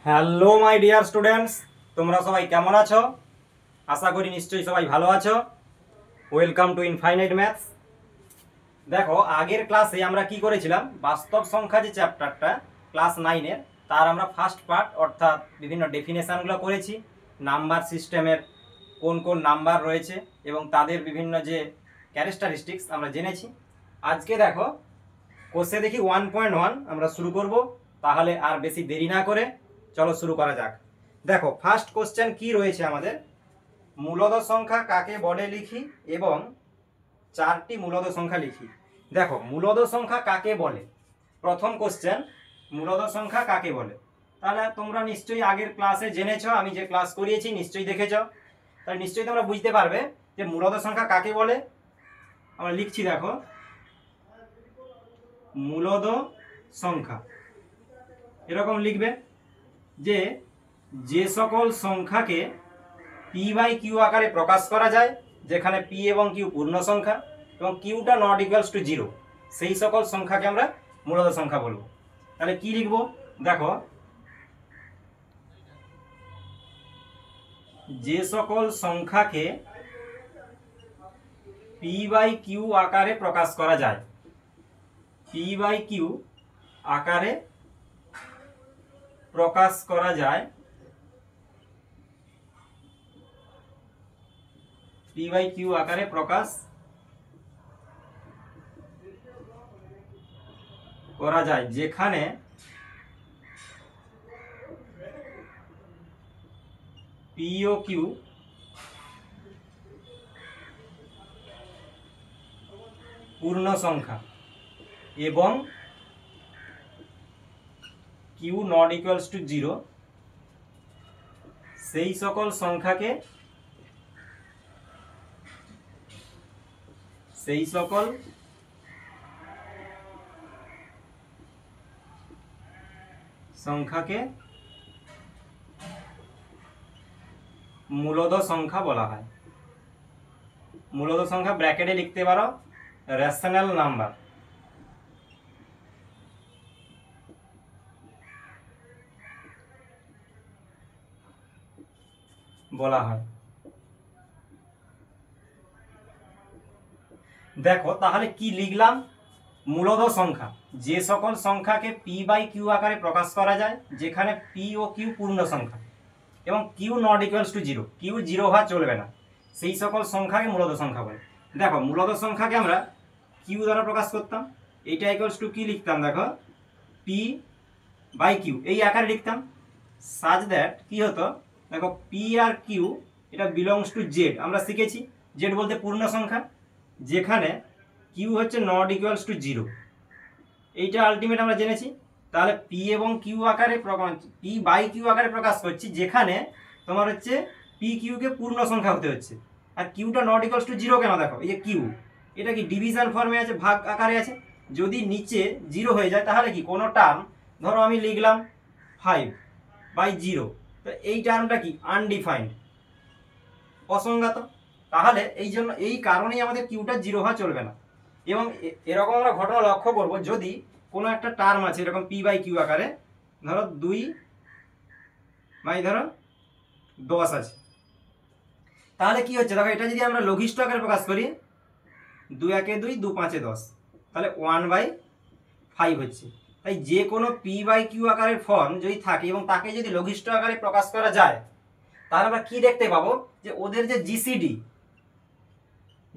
Hello my dear students, তোমরা সবাই কেমন আছো? আশা করি নিশ্চয়ই সবাই ভালো আছো। Welcome to infinite maths. দেখো, আগের ক্লাসে আমরা কি করেছিলাম, বাস্তব সংখ্যা যে চ্যাপ্টারটা ক্লাস 9-এর, তার আমরা ফার্স্ট পার্ট অর্থাৎ বিভিন্ন ডেফিনেশানগুলো করেছি। নাম্বার সিস্টেমের কোন কোন নাম্বার রয়েছে এবং তাদের বিভিন্ন যে ক্যারেক্টারিস্টিক্স আমরা জেনেছি। আজকে দেখো কোর্সে দেখি 1.1 আমরা শুরু করব। তাহলে আর বেশি দেরি না করে চলো শুরু করা যাক। দেখো, ফার্স্ট কোশ্চেন কি রয়েছে আমাদের, মূলদ সংখ্যা কাকে বলে লিখি এবং চারটি মূলদ সংখ্যা লিখি। দেখো, মূলদ সংখ্যা কাকে বলে, প্রথম কোশ্চেন, মূলদ সংখ্যা কাকে বলে। তাহলে তোমরা নিশ্চয়ই আগের ক্লাসে জেনেছো, আমি যে ক্লাস করিয়েছি নিশ্চয়ই দেখেছো। তাহলে নিশ্চয়ই তোমরা বুঝতে পারবে যে মূলদ সংখ্যা কাকে বলে। আমরা লিখছি, দেখো, মূলদ সংখ্যা এরকম লিখবে যে যে সকল সংখ্যাকে পি বাই কিউ আকারে প্রকাশ করা যায়, যেখানে পি এবং কিউ পূর্ণ সংখ্যা এবং কিউটা নট ইকুয়ালস টু জিরো, সেই সকল সংখ্যাকে আমরা মূলদ সংখ্যা বলবো। তাহলে কি লিখব, দেখো, যে সকল সংখ্যাকে পি বাই কিউ আকারে প্রকাশ করা যায়, পি বাই কিউ আকারে প্রকাশ করা যায়, পি বাই কিউ আকারে প্রকাশ করা যায়, যেখানে পি ও কিউ পূর্ণ সংখ্যা এবং Q not equals to zero, সেই সকল সংখ্যাকে মূলদ সংখ্যা বলা হয়। মূলদ সংখ্যা ব্র্যাকেটে লিখতে পারো রেশনাল নাম্বার বলা হয়। দেখো, তাহলে কি লিখলাম, মূলদ সংখ্যা যে সকল সংখ্যাকে পি বাই কিউ আকারে প্রকাশ করা যায়, যেখানে পি ও কিউ পূর্ণ সংখ্যা এবং Q not equals to zero, Q zero হওয়া চলবে না, সেই সকল সংখ্যাকে মূলদ সংখ্যা বলে। দেখো, মূলদ সংখ্যাকে আমরা কিউ দ্বারা প্রকাশ করতাম, এইটা ইকুয়ালস টু কি লিখতাম, দেখো, পি বাই কিউ এই আকারে লিখতাম, সাজ দ্যাট কি হতো, দেখো, পি আর কিউ এটা বিলংস টু জেড, আমরা শিখেছি জেড বলতে পূর্ণ সংখ্যা, যেখানে কিউ হচ্ছে নট ইকুয়ালস টু জিরো, এইটা আলটিমেট আমরা জেনেছি। তাহলে পি এবং কিউ আকারে পি বাই কিউ আকারে প্রকাশ করছি, যেখানে তোমার হচ্ছে পি কিউকে পূর্ণ সংখ্যা হতে হচ্ছে। আর কিউটা নট ইকুয়ালস টু জিরো কেন, দেখো, এই যে কিউ এটা কি ডিভিশন ফর্মে আছে, ভাগ আকারে আছে, যদি নিচে জিরো হয়ে যায় তাহলে কি কোনো টার্ম, ধরো আমি লিখলাম 5/0, তো এই টার্মটা কি আনডিফাইন্ড, অসংজ্ঞাত। তাহলে এই কারণেই আমাদের কিউটা জিরো হওয়া চলবে না। এবং এরকম আমরা ঘটনা লক্ষ্য করব, যদি কোনো একটা টার্ম আছে এরকম পি বাই কিউ আকারে, ধরো 2/10 আছে, তাহলে কি হচ্ছে, দেখো, এটা যদি আমরা লঘিষ্ঠ আকারে প্রকাশ করি, 2×1=2, 2×5=10, তাহলে 1/5 হচ্ছে। তাই যে কোনো পি বাই কিউ আকারের ফর্ম যদি থাকে এবং তাকে যদি লঘিষ্ঠ আকারে প্রকাশ করা যায়, তাহলে আমরা কি দেখতে পাবো, যে ওদের যে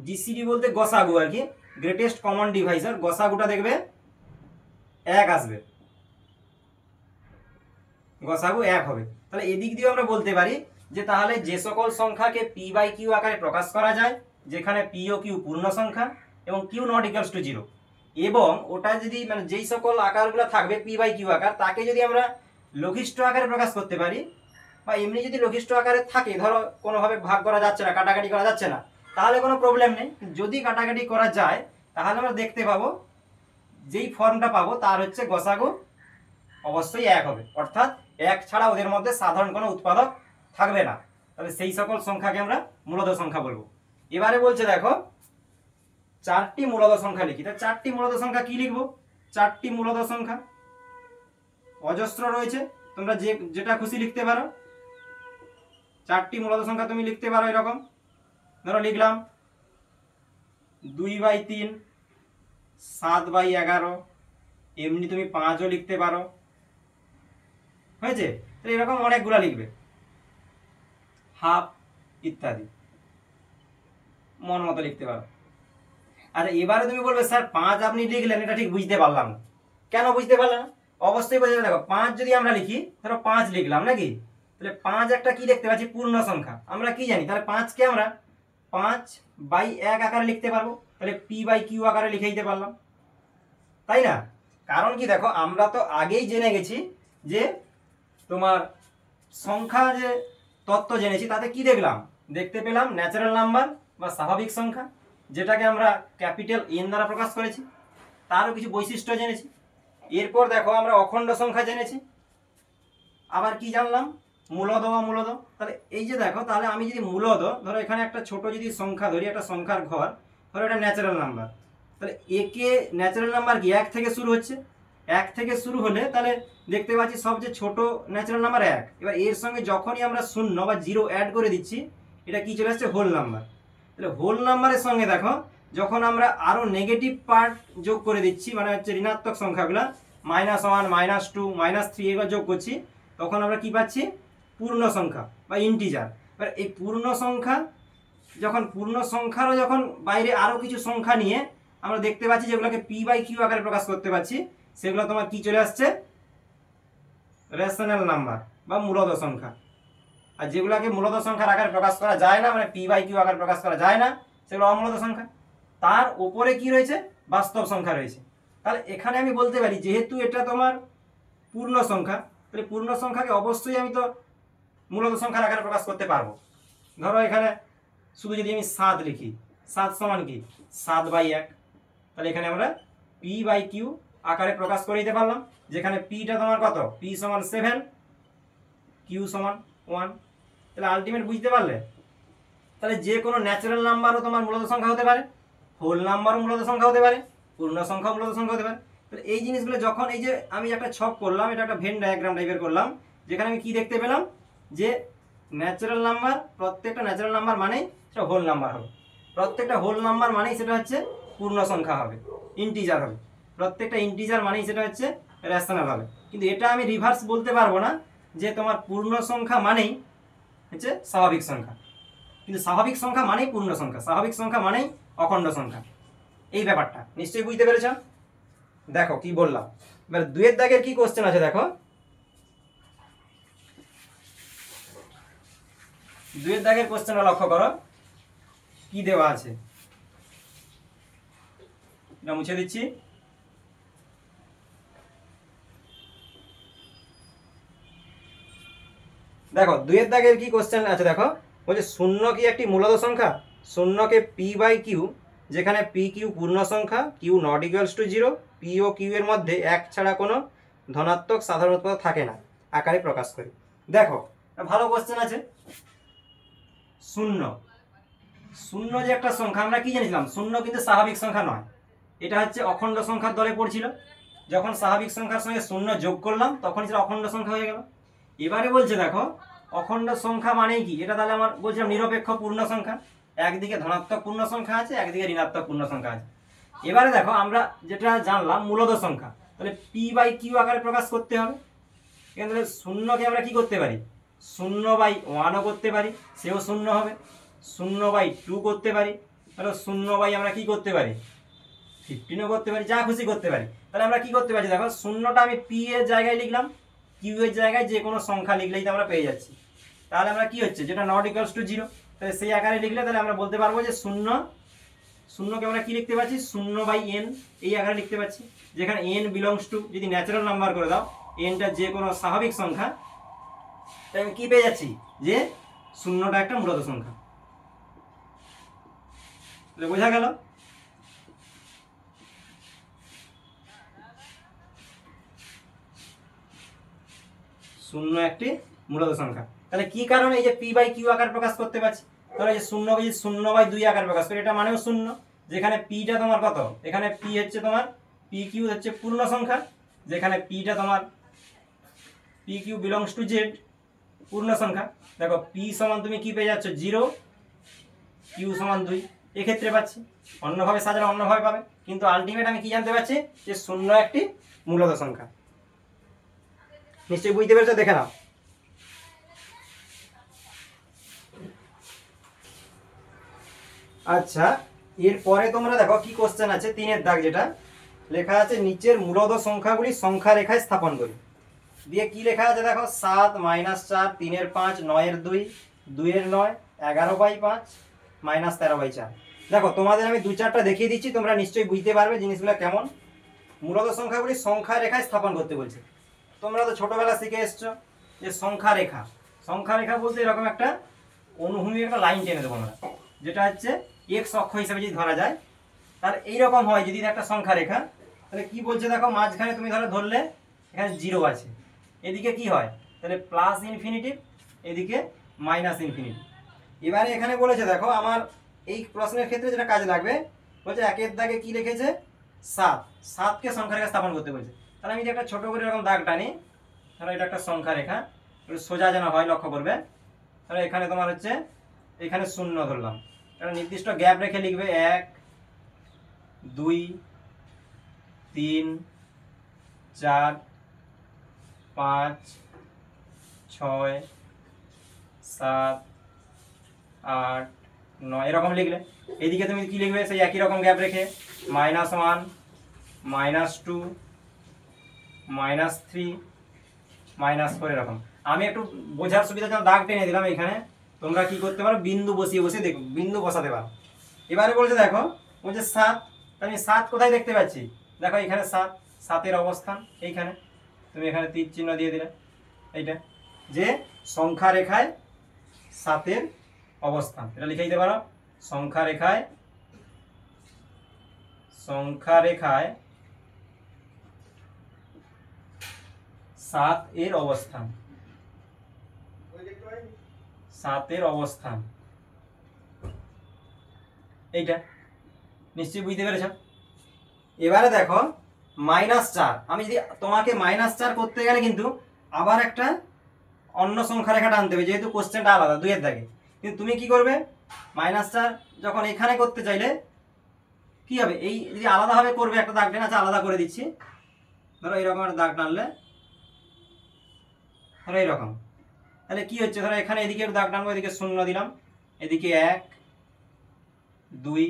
জিসিডি বলতে গসাগু আর কি, গ্রেটেস্ট কমন ডিভাইজার, গসাগুটা দেখবে 1 আসবে, গসাগু 1 হবে। তাহলে এদিক দিয়ে আমরা বলতে পারি যে তাহলে যে সকল সংখ্যাকে পি বাই কিউ আকারে প্রকাশ করা যায়, যেখানে পি ও কিউ পূর্ণ সংখ্যা এবং Q not equals to zero, এবং ওটা যদি মানে যেই সকল আকারগুলো থাকবে পি বাই কিউ আকার, তাকে যদি আমরা লঘিষ্ঠ আকারে প্রকাশ করতে পারি, বা এমনি যদি লঘিষ্ঠ আকারে থাকে, ধরো কোনোভাবে ভাগ করা যাচ্ছে না, কাটাকাটি করা যাচ্ছে না, তাহলে কোনো প্রবলেম নেই। যদি কাটাকাটি করা যায় তাহলে আমরা দেখতে পাবো যেই ফর্মটা পাবো তার হচ্ছে গসাগু অবশ্যই 1 হবে, অর্থাৎ 1 ছাড়া ওদের মধ্যে সাধারণ কোনো উৎপাদক থাকবে না। তাহলে সেই সকল সংখ্যাকে আমরা মূলদ সংখ্যা বলবো। এবারে বলছে, দেখো, চারটি মূলদ সংখ্যা লিখি। তা চারটি মূলদ সংখ্যা কি লিখবো, চারটি মূলদ সংখ্যা অজস্র রয়েছে, তোমরা যেটা খুশি লিখতে পারো, 4টি মূলত সংখ্যা তুমি লিখতে পারো এরকম। ধরো লিখলাম 2/3, 7/11, এমনি তুমি 5ও লিখতে পারো, হয়েছে? তো এরকম অনেকগুলো লিখবে, হাফ ইত্যাদি মন মতো লিখতে পারো। আর এবারে তুমি বলবে স্যার 5 আপনি লিখলেন, এটা ঠিক বুঝতে পারলাম না। কেন বুঝতে পারলাম না? অবশ্যই বোঝা যাবে। দেখো 5 যদি আমরা লিখি, ধরো 5 লিখলাম নাকি, তাহলে 5 একটা কি দেখতে পাচ্ছি? পূর্ণ সংখ্যা। আমরা কি জানি? তাহলে 5কে আমরা 5/1 আকারে লিখতে পারবো, তাহলে p/q আকারে লিখে দিতে পারলাম, তাই না? কারণ কি, দেখো আমরা তো আগেই জেনে গেছি যে তোমার সংখ্যা যে তত্ত্ব জেনেছি, তাতে কি দেখলাম? দেখতে পেলাম ন্যাচারাল নাম্বার বা স্বাভাবিক সংখ্যা, যেটাকে আমরা ক্যাপিটাল এন দ্বারা প্রকাশ করেছি, তারও কিছু বৈশিষ্ট্য জেনেছি। এরপর দেখো আমরা অখণ্ড সংখ্যা জেনেছি, আবার কি জানলাম? মূলদ বা মূলদ। তাহলে এই যে দেখো, তাহলে আমি যদি মূলদ, ধরো এখানে একটা ছোট যদি সংখ্যা ধরি, একটা সংখ্যার ঘর, ধরো এটা ন্যাচারাল নাম্বার, তাহলে একে ন্যাচারাল নাম্বার কি 1 থেকে শুরু হচ্ছে, 1 থেকে শুরু হলে তাহলে দেখতে পাচ্ছি সবচেয়ে ছোট ন্যাচারাল নাম্বার 1। এবার এর সঙ্গে যখনই আমরা 0 বা 0 অ্যাড করে দিচ্ছি, এটা কি চলে আসছে? Whole number. তাহলে হোল নাম্বারের সঙ্গে দেখো যখন আমরা আরও নেগেটিভ পার্ট যোগ করে দিচ্ছি, মানে হচ্ছে ঋণাত্মক সংখ্যাগুলো, -1, -2, -3 এগুলো যোগ করছি, তখন আমরা কি পাচ্ছি? পূর্ণ সংখ্যা বা ইন্টিজার। এবার এই পূর্ণ সংখ্যা, যখন পূর্ণ সংখ্যারও যখন বাইরে আরও কিছু সংখ্যা নিয়ে আমরা দেখতে পাচ্ছি যেগুলোকে p/q আকারে প্রকাশ করতে পারছি, সেগুলো তোমার কি চলে আসছে? রেশনাল নাম্বার বা মূলদ সংখ্যা। আর যেগুলোকে মূলদ সংখ্যার আকারে প্রকাশ করা যায় না, মানে p/q আকারে প্রকাশ করা যায় না, সেগুলো অমূলদ সংখ্যা। তার উপরে কি রয়েছে? বাস্তব সংখ্যা রয়েছে। তাহলে এখানে আমি বলতে পারি, যেহেতু এটা তোমার পূর্ণ সংখ্যা, তাহলে পূর্ণ সংখ্যাকে অবশ্যই আমি তো মূলদ সংখ্যার আকারে প্রকাশ করতে পারবো। ধরো এখানে শুধু যদি আমি 7 লিখি, 7 সমান কি? 7/1। তাহলে এখানে আমরা p/q আকারে প্রকাশ করে দিতে পারলাম, যেখানে pটা তোমার কত? p সমান 7, q সমান 1। তাহলে আলটিমেট বুঝতে পারলে? তাহলে যে কোনো ন্যাচারাল নাম্বারও তোমার মূলদ সংখ্যা হতে পারে, হোল নাম্বারও মূলদ সংখ্যা হতে পারে, পূর্ণ সংখ্যাও মূলদ সংখ্যা হতে পারে। তাহলে এই জিনিসগুলো যখন, এই যে আমি একটা ছক করলাম, এটা একটা ভেন ডায়াগ্রাম টাইপের করলাম, যেখানে আমি কি দেখতে পেলাম? যে ন্যাচারাল নাম্বার, প্রত্যেকটা ন্যাচারাল নাম্বার মানেই সেটা হোল নাম্বার হবে, প্রত্যেকটা হোল নাম্বার মানেই সেটা হচ্ছে পূর্ণ সংখ্যা হবে, ইন্টিজার হবে, প্রত্যেকটা ইন্টিজার মানেই সেটা হচ্ছে রেশনাল হবে। কিন্তু এটা আমি রিভার্স বলতে পারবো না যে তোমার পূর্ণ সংখ্যা মানেই হচ্ছে স্বাভাবিক সংখ্যা, কিন্তু স্বাভাবিক সংখ্যা মানেই পূর্ণ সংখ্যা, স্বাভাবিক সংখ্যা মানেই অখণ্ড সংখ্যা। এই ব্যাপারটা নিশ্চয়ই বুঝতে পেরেছ? দেখো কি বললাম। এবার 2 দাগের কি কোশ্চেন আছে দেখো। 2 দাগের কোশ্চেনটা লক্ষ্য করো, কি দেওয়া আছে। এটা মুছে দিচ্ছি। দেখো 2 দাগের কি কোশ্চেন আছে দেখো, বলছে 0 কি একটি মূলদ সংখ্যা? 0কে p/q, যেখানে p/q পূর্ণ সংখ্যা, q not equals to 0, p ও q এর মধ্যে 1 ছাড়া কোনো ধনাত্মক সাধারণ উৎপাদক থাকে না আকারে প্রকাশ করি। দেখো ভালো কোশ্চেন আছে। 0 যে একটা সংখ্যা, আমরা কি জানিছিলাম? 0 কিন্তু স্বাভাবিক সংখ্যা নয়, এটা হচ্ছে অখণ্ড সংখ্যার দলে পড়ছিল। যখন স্বাভাবিক সংখ্যার সঙ্গে 0 যোগ করলাম, তখন সেটা অখণ্ড সংখ্যা হয়ে গেল। এবারে বলছে দেখো, অখণ্ড সংখ্যা মানেই কি? এটা তাহলে আমার বলছিলাম নিরপেক্ষ পূর্ণ সংখ্যা, একদিকে ধনাত্মক পূর্ণ সংখ্যা আছে, একদিকে ঋণাত্মক পূর্ণ সংখ্যা আছে। এবারে দেখো আমরা যেটা জানলাম মূলদ সংখ্যা, তাহলে p/q আকারে প্রকাশ করতে হবে। এখানে 0কে আমরা কি করতে পারি? 0/1ও করতে পারি, সেও 0 হবে। 0/2 করতে পারি, তাহলে 0/ আমরা কি করতে পারি? 15ও করতে পারি, যা খুশি করতে পারি। তাহলে আমরা কি করতে পারছি? দেখো 0টা আমি p এর জায়গায় লিখলাম, q এর জায়গায় যে কোনো সংখ্যা লিখলেই তো আমরা পেয়ে যাচ্ছি। তাহলে আমরা কি হচ্ছে, যেটা নট ইকুয়ালস টু 0, তাহলে সেই আকারে লিখলে তাহলে আমরা বলতে পারবো যে 0কে আমরা কি লিখতে পাচ্ছি? 0/n এই আকারে লিখতে পাচ্ছি, যেখানে n বিলংস টু, যদি ন্যাচারাল নাম্বার করে দাও, nটা যে কোনো স্বাভাবিক সংখ্যা, তাই আমি কি পেয়ে যাচ্ছি? যে 0টা একটা মূলদ সংখ্যা। তাহলে বোঝা গেল? শূন্য একটি মূলদ সংখ্যা। তাহলে কি কারণে এই যে p/q আকার প্রকাশ করতে পারছি? তাহলে যে 0কে যদি 0/2 আকার প্রকাশ করি, এটা মানেও 0, যেখানে pটা তোমার কত? এখানে p হচ্ছে তোমার p/q হচ্ছে পূর্ণ সংখ্যা, যেখানে pটা তোমার P Q belongs to Z, পূর্ণ সংখ্যা। দেখো পি সমান তুমি কি পেয়ে যাচ্ছ 0, কিউ সমান 2, এক্ষেত্রে পাচ্ছি। অন্যভাবে সাজালে অন্যভাবে পাবে, কিন্তু আলটিমেট আমি কি জানতে পারছি যে 0 একটি মূলত সংখ্যা। নিশ্চয়ই বুঝতে পেরেছো, দেখে নাও। আচ্ছা, এরপরে তোমরা দেখো কি কোশ্চেন আছে, 3-এর দাগ, যেটা লেখা আছে নিচের মূলদ সংখ্যাগুলি সংখ্যা রেখায় স্থাপন করি। দিয়ে কি লেখা আছে দেখো, 7 - 4, 3-এর 5, 9-এর 2, 2-এর 9, 11/5, -13/4। দেখো তোমাদের আমি 2-4টা দেখিয়ে দিচ্ছি, তোমরা নিশ্চয়ই বুঝতে পারবে জিনিসগুলো কেমন। মূলদ সংখ্যাগুলি সংখ্যা রেখায় স্থাপন করতে বলছে। তোমরা তো ছোটবেলা শিখে এসছো যে সংখ্যা রেখা, সংখ্যা রেখা বলতে এরকম একটা অনুভূমিক একটা লাইন টেনে দেবো আমরা, যেটা হচ্ছে এক্স অক্ষ হিসেবে যদি ধরা যায়। তাহলে এইরকম হয় যদি একটা সংখ্যা রেখা, তাহলে কি বলছে দেখো, মাঝখানে তুমি ধরলে এখানে 0 আছে, এদিকে কি হয় তাহলে প্লাস ইনফিনিটিভ, এদিকে মাইনাস ইনফিনিটিভ। এবারে এখানে বলেছে দেখো, আমার এই প্রশ্নের ক্ষেত্রে যেটা কাজে লাগবে, বলছে 1-এর দাগে কি লিখেছে 7, 7কে সংখ্যা রেখা স্থাপন করতে বলছে। তাহলে আমি যে একটা ছোট করে এরকম দাগ টানি, তাহলে এটা একটা সংখ্যা রেখা, সোজা যেন হয় লক্ষ্য করবে। তাহলে এখানে তোমার হচ্ছে এখানে 0 ধরলাম, একটা নির্দিষ্ট গ্যাপ রেখে লিখবে 1, 2, 3, 4, 5, 6, 7, 8, 9 এরকম লিখলে। এইদিকে তুমি কি লিখবে সেই একই রকম গ্যাপ রেখে, -1, -2, -3, -4 এরকম। আমি একটু বোঝার সুবিধার জন্য দাগ টেনে দিলাম এখানে, তোমরা কি করতে পারো বিন্দু বসিয়ে বসে দেখো, বিন্দু বসাতে পারো। এবারে বলছে দেখো, বলছে 7, আমি 7 কোথায় দেখতে পাচ্ছি, দেখো এখানে 7, 7-এর অবস্থান এইখানে, তুমি এখানে তীর চিহ্ন দিয়ে দিলে, এইটা যে সংখ্যা রেখায় 7-এর অবস্থান, এটা লিখে দিতে পারো, সংখ্যা রেখায় 7-এর অবস্থান, 7-এর অবস্থান, এইটা নিশ্চয়ই বুঝতে পেরেছ। এবারে দেখো -4, আমি যদি তোমাকে -4 করতে গেলে কিন্তু আবার একটা অন্য সংখ্যা রেখাটা আনতে হবে, যেহেতু কোশ্চেনটা আলাদা 2-এর দাগে। কিন্তু তুমি কি করবে, -4 যখন এখানে করতে চাইলে কি হবে, এই যদি আলাদাভাবে করবে একটা দাগ টেনে, আচ্ছা আলাদা করে দিচ্ছি, ধরো এইরকম একটা দাগ টানলে, ধরো এইরকম, তাহলে কি হচ্ছে, ধরো এখানে এদিকে একটু দাগ টানবো, এদিকে 0 দিলাম, এদিকে 1, 2,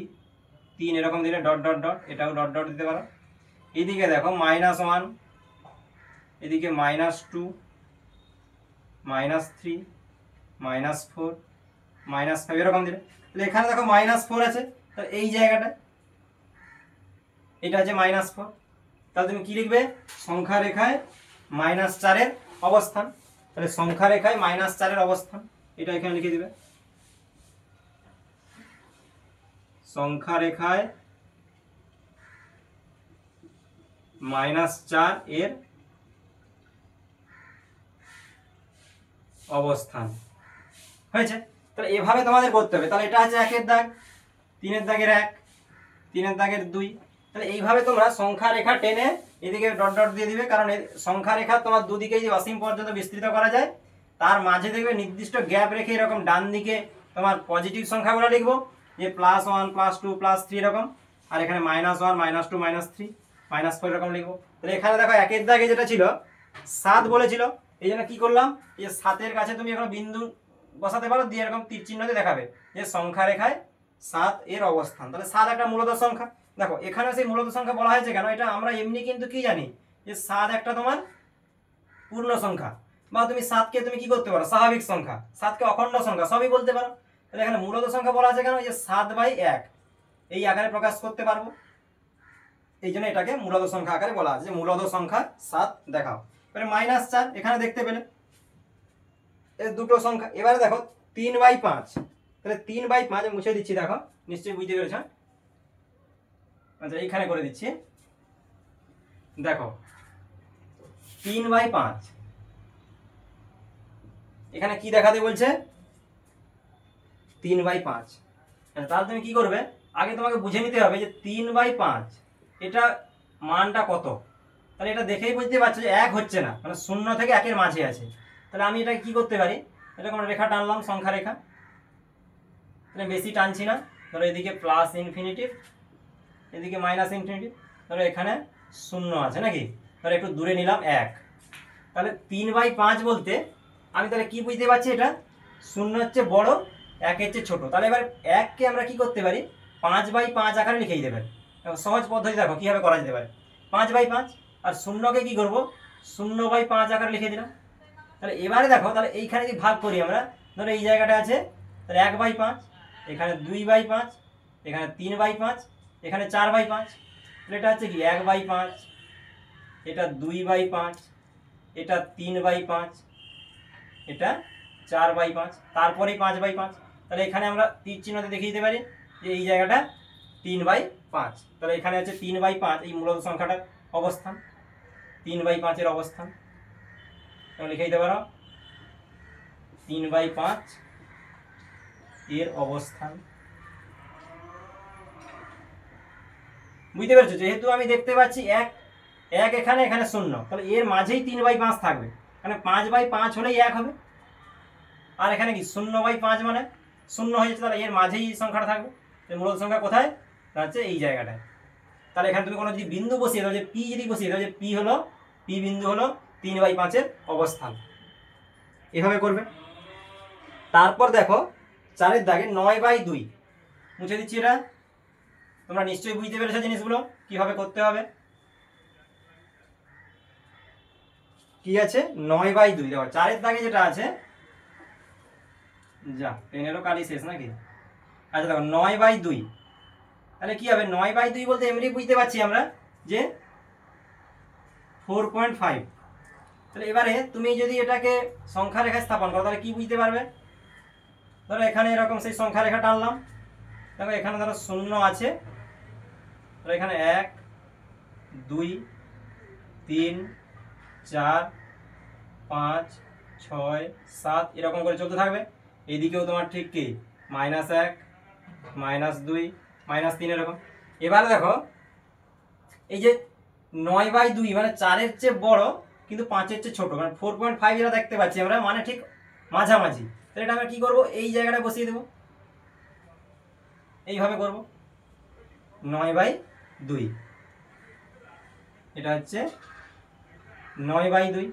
3 এরকম দিলে ডট ডট ডট, এটাও ডট ডট দিতে পারো। এদিকে দেখো -1, এদিকে -2, -3, -4, -5 এরকম দিলে। তাহলে এখানে দেখো -4 আছে, তাহলে এই জায়গাটা এটা হচ্ছে -4। তাহলে তুমি কি লিখবে, সংখ্যা রেখায় -4-এর অবস্থান। তাহলে সংখ্যা রেখায় -4-এর অবস্থান, এটা এখানে লিখে দিবে, সংখ্যা রেখায় -4-এর অবস্থান হয়েছে। তাহলে এভাবে তোমাদের করতে হবে। তাহলে এটা হচ্ছে 1-এর দাগ, 3-এর দাগের 1, 3-এর দাগের 2। তাহলে এইভাবে তোমরা সংখ্যা রেখা টেনে এদিকে ডট ডট দিয়ে দিবে, কারণ সংখ্যা রেখা তোমার দুদিকেই অসীম পর্যন্ত বিস্তৃত করা যায়, তার মাঝে দেখবে নির্দিষ্ট গ্যাপ রেখে এরকম ডান দিকে তোমার পজিটিভ সংখ্যাগুলো লিখবো, যে +1, +2, +3 এরকম, আর এখানে -1, -2, -3, -4 এরকম লিখবো। তাহলে এখানে দেখো 1-এর দাগে যেটা ছিল 7 বলেছিল, এই জন্য কি করলাম, এই 7-এর কাছে তুমি এখন বিন্দু বসাতে পারো, দিয়ে এরকম তীর চিহ্ন দিয়ে দেখাবে যে সংখ্যা রেখায় 7-এর অবস্থান। তাহলে 7 একটা মূলদ সংখ্যা। দেখো এখানে সেই মূলদ সংখ্যা বলা হয়েছে কেন, এটা আমরা এমনি কিন্তু কি জানি যে 7 একটা তোমার পূর্ণ সংখ্যা, বা তুমি 7কে তুমি কি করতে পারো, স্বাভাবিক সংখ্যা, 7কে অখণ্ড সংখ্যা সবই বলতে পারো। তাহলে এখানে মূলদ সংখ্যা বলা আছে কেন, যে 7/1 এই আকারে প্রকাশ করতে পারবো, এই জন্য এটাকে মূলদ সংখ্যা আকারে বলা আছে, যে মূলদ সংখ্যা 7 দেখাও। এবারে -4 এখানে দেখতে পেলে, এই দুটো সংখ্যা। এবারে দেখো 3/5, তাহলে 3/5 মুছে দিচ্ছি, দেখো নিশ্চয়ই বুঝতে পেরেছ। আচ্ছা এইখানে করে দিচ্ছি, দেখো 3/5 এখানে কি দেখাতে বলছে, 3/5। তাহলে তুমি কি করবে, আগে তোমাকে বুঝে নিতে হবে যে 3/5 এটা মানটা কত। তাহলে এটা দেখেই বুঝতে পারছো যে 1 হচ্ছে না, মানে 0 থেকে 1-এর মাঝে আছে। তাহলে আমি এটাকে কি করতে পারি, এটা কোনো রেখা টানলাম, সংখ্যা রেখা, তাহলে বেশি টানছি না। ধরো এদিকে প্লাস ইনফিনিটিভ, এদিকে মাইনাস ইনফিনিটিভ, ধরো এখানে 0 আছে নাকি, ধরো একটু দূরে নিলাম 1। তাহলে 3/5 বলতে আমি তাহলে কি বুঝতে পারছি, এটা 0 হচ্ছে বড়, 1 হচ্ছে ছোট। তাহলে এবার 1কে আমরা কি করতে পারি, 5/5 আকারে লিখে দিতে পারি। সহজ পদ্ধতি দেখো কীভাবে করা যেতে পারে। 5/5 আর 0কে কি করব, 0/5 আকারে লিখে দিলাম। তাহলে এবারে দেখো, তাহলে এইখানে যদি ভাগ করি আমরা, ধরো এই জায়গাটা আছে, তাহলে 1/5, এখানে 2/5, এখানে 3/5, এখানে 4/5। তাহলে এটা হচ্ছে কি 1/5, এটা 2/5, এটা 3/5, এটা 4/5, তারপরেই 5/5। তাহলে এখানে আমরা তীর চিহ্নতে দেখিয়ে দিতে পারি যে এই জায়গাটা 3/5। তাহলে এখানে আছে 3/5, এই মূলত সংখ্যাটার অবস্থান, 3/5-এর অবস্থান। তুমি লিখে দিতে পারো 3/5 এর অবস্থান। বুঝতে পেরেছো? যেহেতু আমি দেখতে পাচ্ছি 1 এখানে, এখানে 0, তাহলে এর মাঝেই 3/5 থাকবে, মানে 5/5 হলেই 1 হবে। আর এখানে কি 0/5 মানে 0 হয়ে যাচ্ছে, তাহলে এর মাঝেই এই সংখ্যাটা থাকবে। মূলত সংখ্যা কোথায়, হচ্ছে এই জায়গাটায়। তাহলে এখানে তুমি কোনো যদি বিন্দু বসিয়ে দাও, যে পি যদি বসিয়ে দাও, যে পি বিন্দু হলো 3/5-এর অবস্থান, এভাবে করবে। তারপর দেখো 4-এর দাগে 9/2 মুছে দিচ্ছি। এটা তোমরা নিশ্চয়ই বুঝতে পেরেছো জিনিসগুলো কিভাবে করতে হবে। কি আছে 9/2, দেখো 4-এর দাগে যেটা আছে, যা পেনেরও কালি শেষ নাকি। আচ্ছা দেখো 9/2, তাহলে কি হবে, 9/2 বলতে এমনি বুঝতে পারছি আমরা যে 4.5। তাহলে এবারে তুমি যদি এটাকে সংখ্যা রেখায় স্থাপন করো, তাহলে কি বুঝতে পারবে। ধরো এখানে এরকম সেই সংখ্যা রেখা টানলাম, দেখো এখানে ধরো 0 আছে, ধরো এখানে 1, 2, 3, 4, 5, 6, 7 এরকম করে চলতে থাকবে। এইদিকেও তোমার ঠিক কি -1, -2, -3 এরকম। এবারে দেখো এই যে 9/2 মানে 4-এর চেয়ে বড় কিন্তু 5-এর চেয়ে ছোট, মানে 4.5 যেটা দেখতে পাচ্ছি আমরা, মানে ঠিক মাঝামাঝি। তাহলে এটা আমরা কি করব, এই জায়গাটা বসিয়ে দেব, এইভাবে করব 9/2, এটা হচ্ছে 9/2।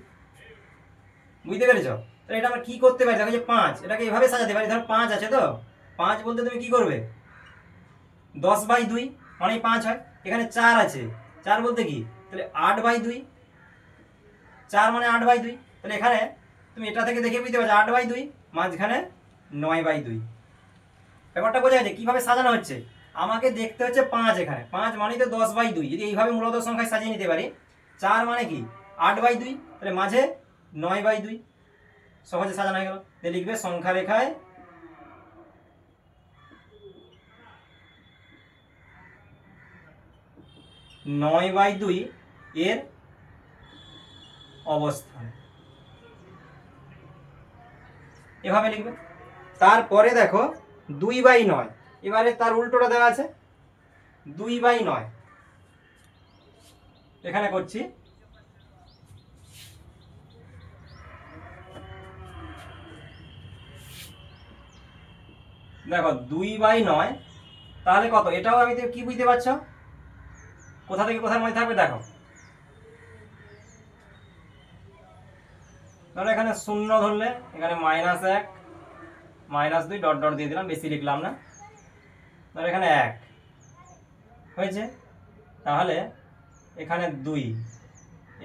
বুঝতে পেরেছ? তাহলে এটা আমরা কি করতে পারি, দেখো যে 5, এটাকে এভাবে সাজাতে পারি। ধরো 5 আছে, তো 5 বলতে তুমি কি করবে, 10/2 মানে 5 হয়। এখানে 4 আছে, 4 বলতে কি, তাহলে 8/2, 4 মানে 8/2। তাহলে এখানে তুমি এটা থেকে দেখে বুঝতে পারছো 8/2 মাঝখানে 9/2। ব্যাপারটা বোঝা গেছে কিভাবে সাজানো হচ্ছে। আমাকে দেখতে হচ্ছে 5, এখানে 5 মানে তো 10/2। যদি এইভাবে মূলত সংখ্যায় সাজিয়ে নিতে পারি, 4 মানে কি 8/2, তাহলে মাঝে 9/2, সহজে সাজানো হয়ে গেল। তাহলে লিখবে সংখ্যা রেখায় 9/2 এর অবস্থান, এভাবে লিখবে। তারপরে দেখো 2/9, এবারে তার উল্টোটা দেওয়া আছে 2/9, এখানে করছি। দেখো 2/9 তাহলে কত, এটাও আমি কি বুঝতে পারছো, কোথা থেকে কোথায় মনে থাকবে। দেখো ধরো এখানে 0 ধরলে, এখানে -1, -2 ডট ডট দিয়ে দিলাম, বেশি লিখলাম না। ধরো এখানে 1 হয়েছে, তাহলে এখানে 2,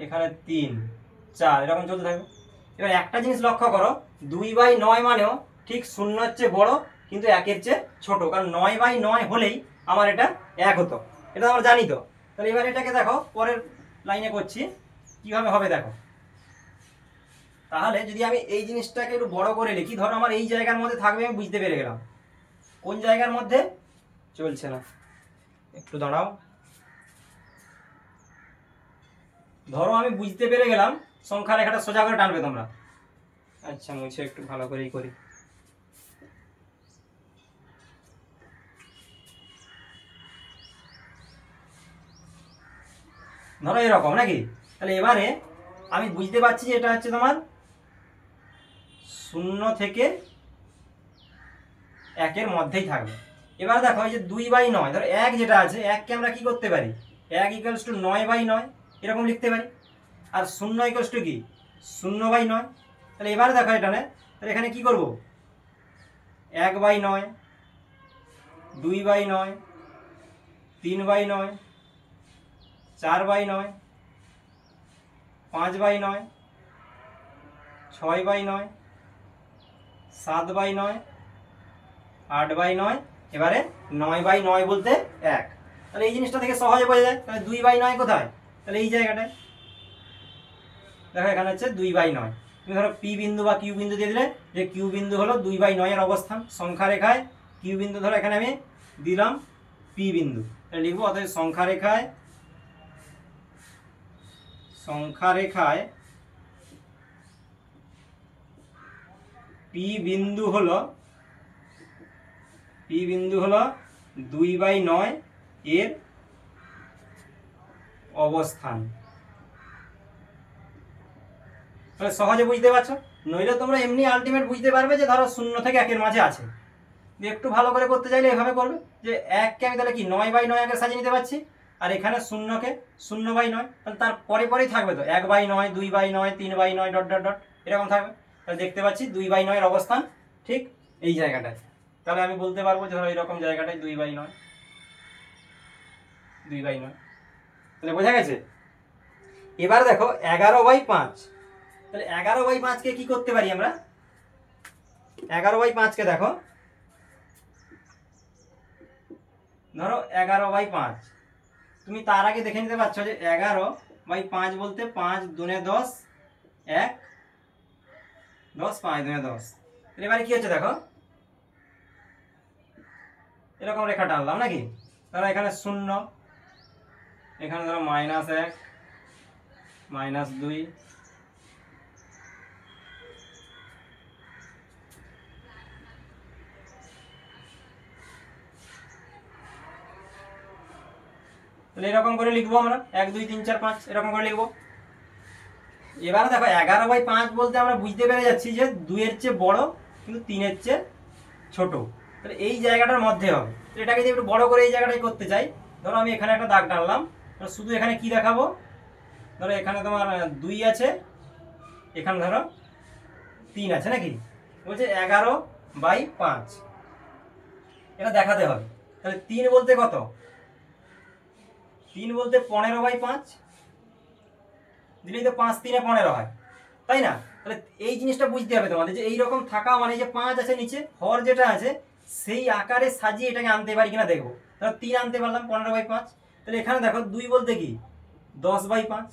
এখানে 3, 4 এরকম চলতে থাকবে। এবার একটা জিনিস লক্ষ্য করো, 2/9 মানেও ঠিক 0-এর চেয়ে বড় কিন্তু 1-এর চেয়ে ছোট, কারণ 9/9 হলেই আমার এটা 1 হতো, এটা আমরা জানি তো। তাহলে এবার এটাকে দেখো পরের লাইনে করছি কিভাবে হবে দেখো। তাহলে যদি আমি এই জিনিসটাকে একটু বড় করে লিখি, ধরো আমার এই জায়গার মধ্যে থাকবে, আমি বুঝতে পেরে গেলাম কোন জায়গার মধ্যে চলছে না, একটু দাঁড়াও। ধরো আমি বুঝতে পেরে গেলাম, সংখ্যা রেখাটা সোজা করে টানবে তোমরা। আচ্ছা মুছে একটু ভালো করেই করি। ধরো এরকম নাকি, তাহলে এবারে আমি বুঝতে পারছি যে এটা হচ্ছে তোমার 0 থেকে 1-এর মধ্যেই থাকবে। এবার দেখো এই যে 2/9, ধরো 1 যেটা আছে 1কে আমরা কি করতে পারি, 1 = 9/9 এরকম লিখতে পারি। আর 0 = কি 0/9। তাহলে এবারে দেখো এখানে, তাহলে এখানে কি করব, 1/9, 2/9, 3/9, 4/9, 5/9, 6/9, 7/9, 8/9, এবারে 9/9 বলতে 1। তাহলে এই জিনিসটা থেকে সহজে বোঝা যায়। তাহলে 2/9 কোথায়, তাহলে এই জায়গাটায় দেখো, এখানে হচ্ছে 2/9। তুমি ধরো পি বিন্দু বা কিউ বিন্দু দিয়ে দিলে, যে কিউ বিন্দু হলো 2/9-এর অবস্থান সংখ্যা রেখায়। কিউ বিন্দু ধরো এখানে আমি দিলাম পি বিন্দু, তাহলে লিখবো অতএব সংখ্যা রেখায় পি বিন্দু হলো 2/9 এর অবস্থান। তাহলে সহজে বুঝতে পারছো। নইলে তোমরা এমনি আলটিমেট বুঝতে পারবে যে ধরো 0 থেকে 1-এর মাঝে আছে। একটু ভালো করে করতে চাইলে এভাবে করবে যে 1কে আমি তাহলে কি 9/9 আগে সাজিয়ে নিতে পারছি, আর এখানে 0কে 0/9, তাহলে তার পরেই থাকবে তো 1/9, 2/9, 3/9 ডট ডট ডট এরকম থাকবে। তাহলে দেখতে পাচ্ছি 2/9-এর অবস্থান ঠিক এই জায়গাটায়। তাহলে আমি বলতে পারবো যে ধরো এইরকম জায়গাটায় 2/9। তাহলে বোঝা গেছে। এবার দেখো 11/5। তাহলে 11/5-কে কি করতে পারি আমরা, 11/5-কে দেখো, ধরো 11/5, তুমি তার আগে দেখে নিতে পারছো যে 11/5 বলতে 5 দুনে 10, 1 10, 5 দুনে 10। এবারে কি হচ্ছে দেখো, এরকম রেখা টানলাম নাকি, ধরো এখানে 0, এখানে ধরো -1, -2, তাহলে এরকম করে লিখবো আমরা 1 2 3 4 5 এরকম করে লিখবো। এবারে দেখো 11/5 বলতে আমরা বুঝতে পেরে যাচ্ছি যে 2-এর চেয়ে বড় কিন্তু 3-এর চেয়ে ছোট। তাহলে এই জায়গাটার মধ্যে হবে। এটাকে যদি একটু বড় করে এই জায়গাটাই করতে চাই, ধরো আমি এখানে একটা দাগ টানলাম, শুধু এখানে কি দেখাবো, ধরো এখানে তোমার 2 আছে, এখানে ধরো 3 আছে নাকি, বলছে 11/5 এটা দেখাতে হবে। তাহলে 3 বলতে কত, 3 বলতে 15/5 দিলেই তো 5 3 15 হয়, তাই না। তাহলে এই জিনিসটা বুঝতে হবে তোমাদের, যে এইরকম থাকা মানে যে 5 আছে নিচে, হর যেটা আছে সেই আকারে সাজিয়ে এটাকে আনতে পারি কিনা দেখবো। তাহলে 3 আনতে পারলাম 15/5। তাহলে এখানে দেখো 2 বলতে কি 10/5,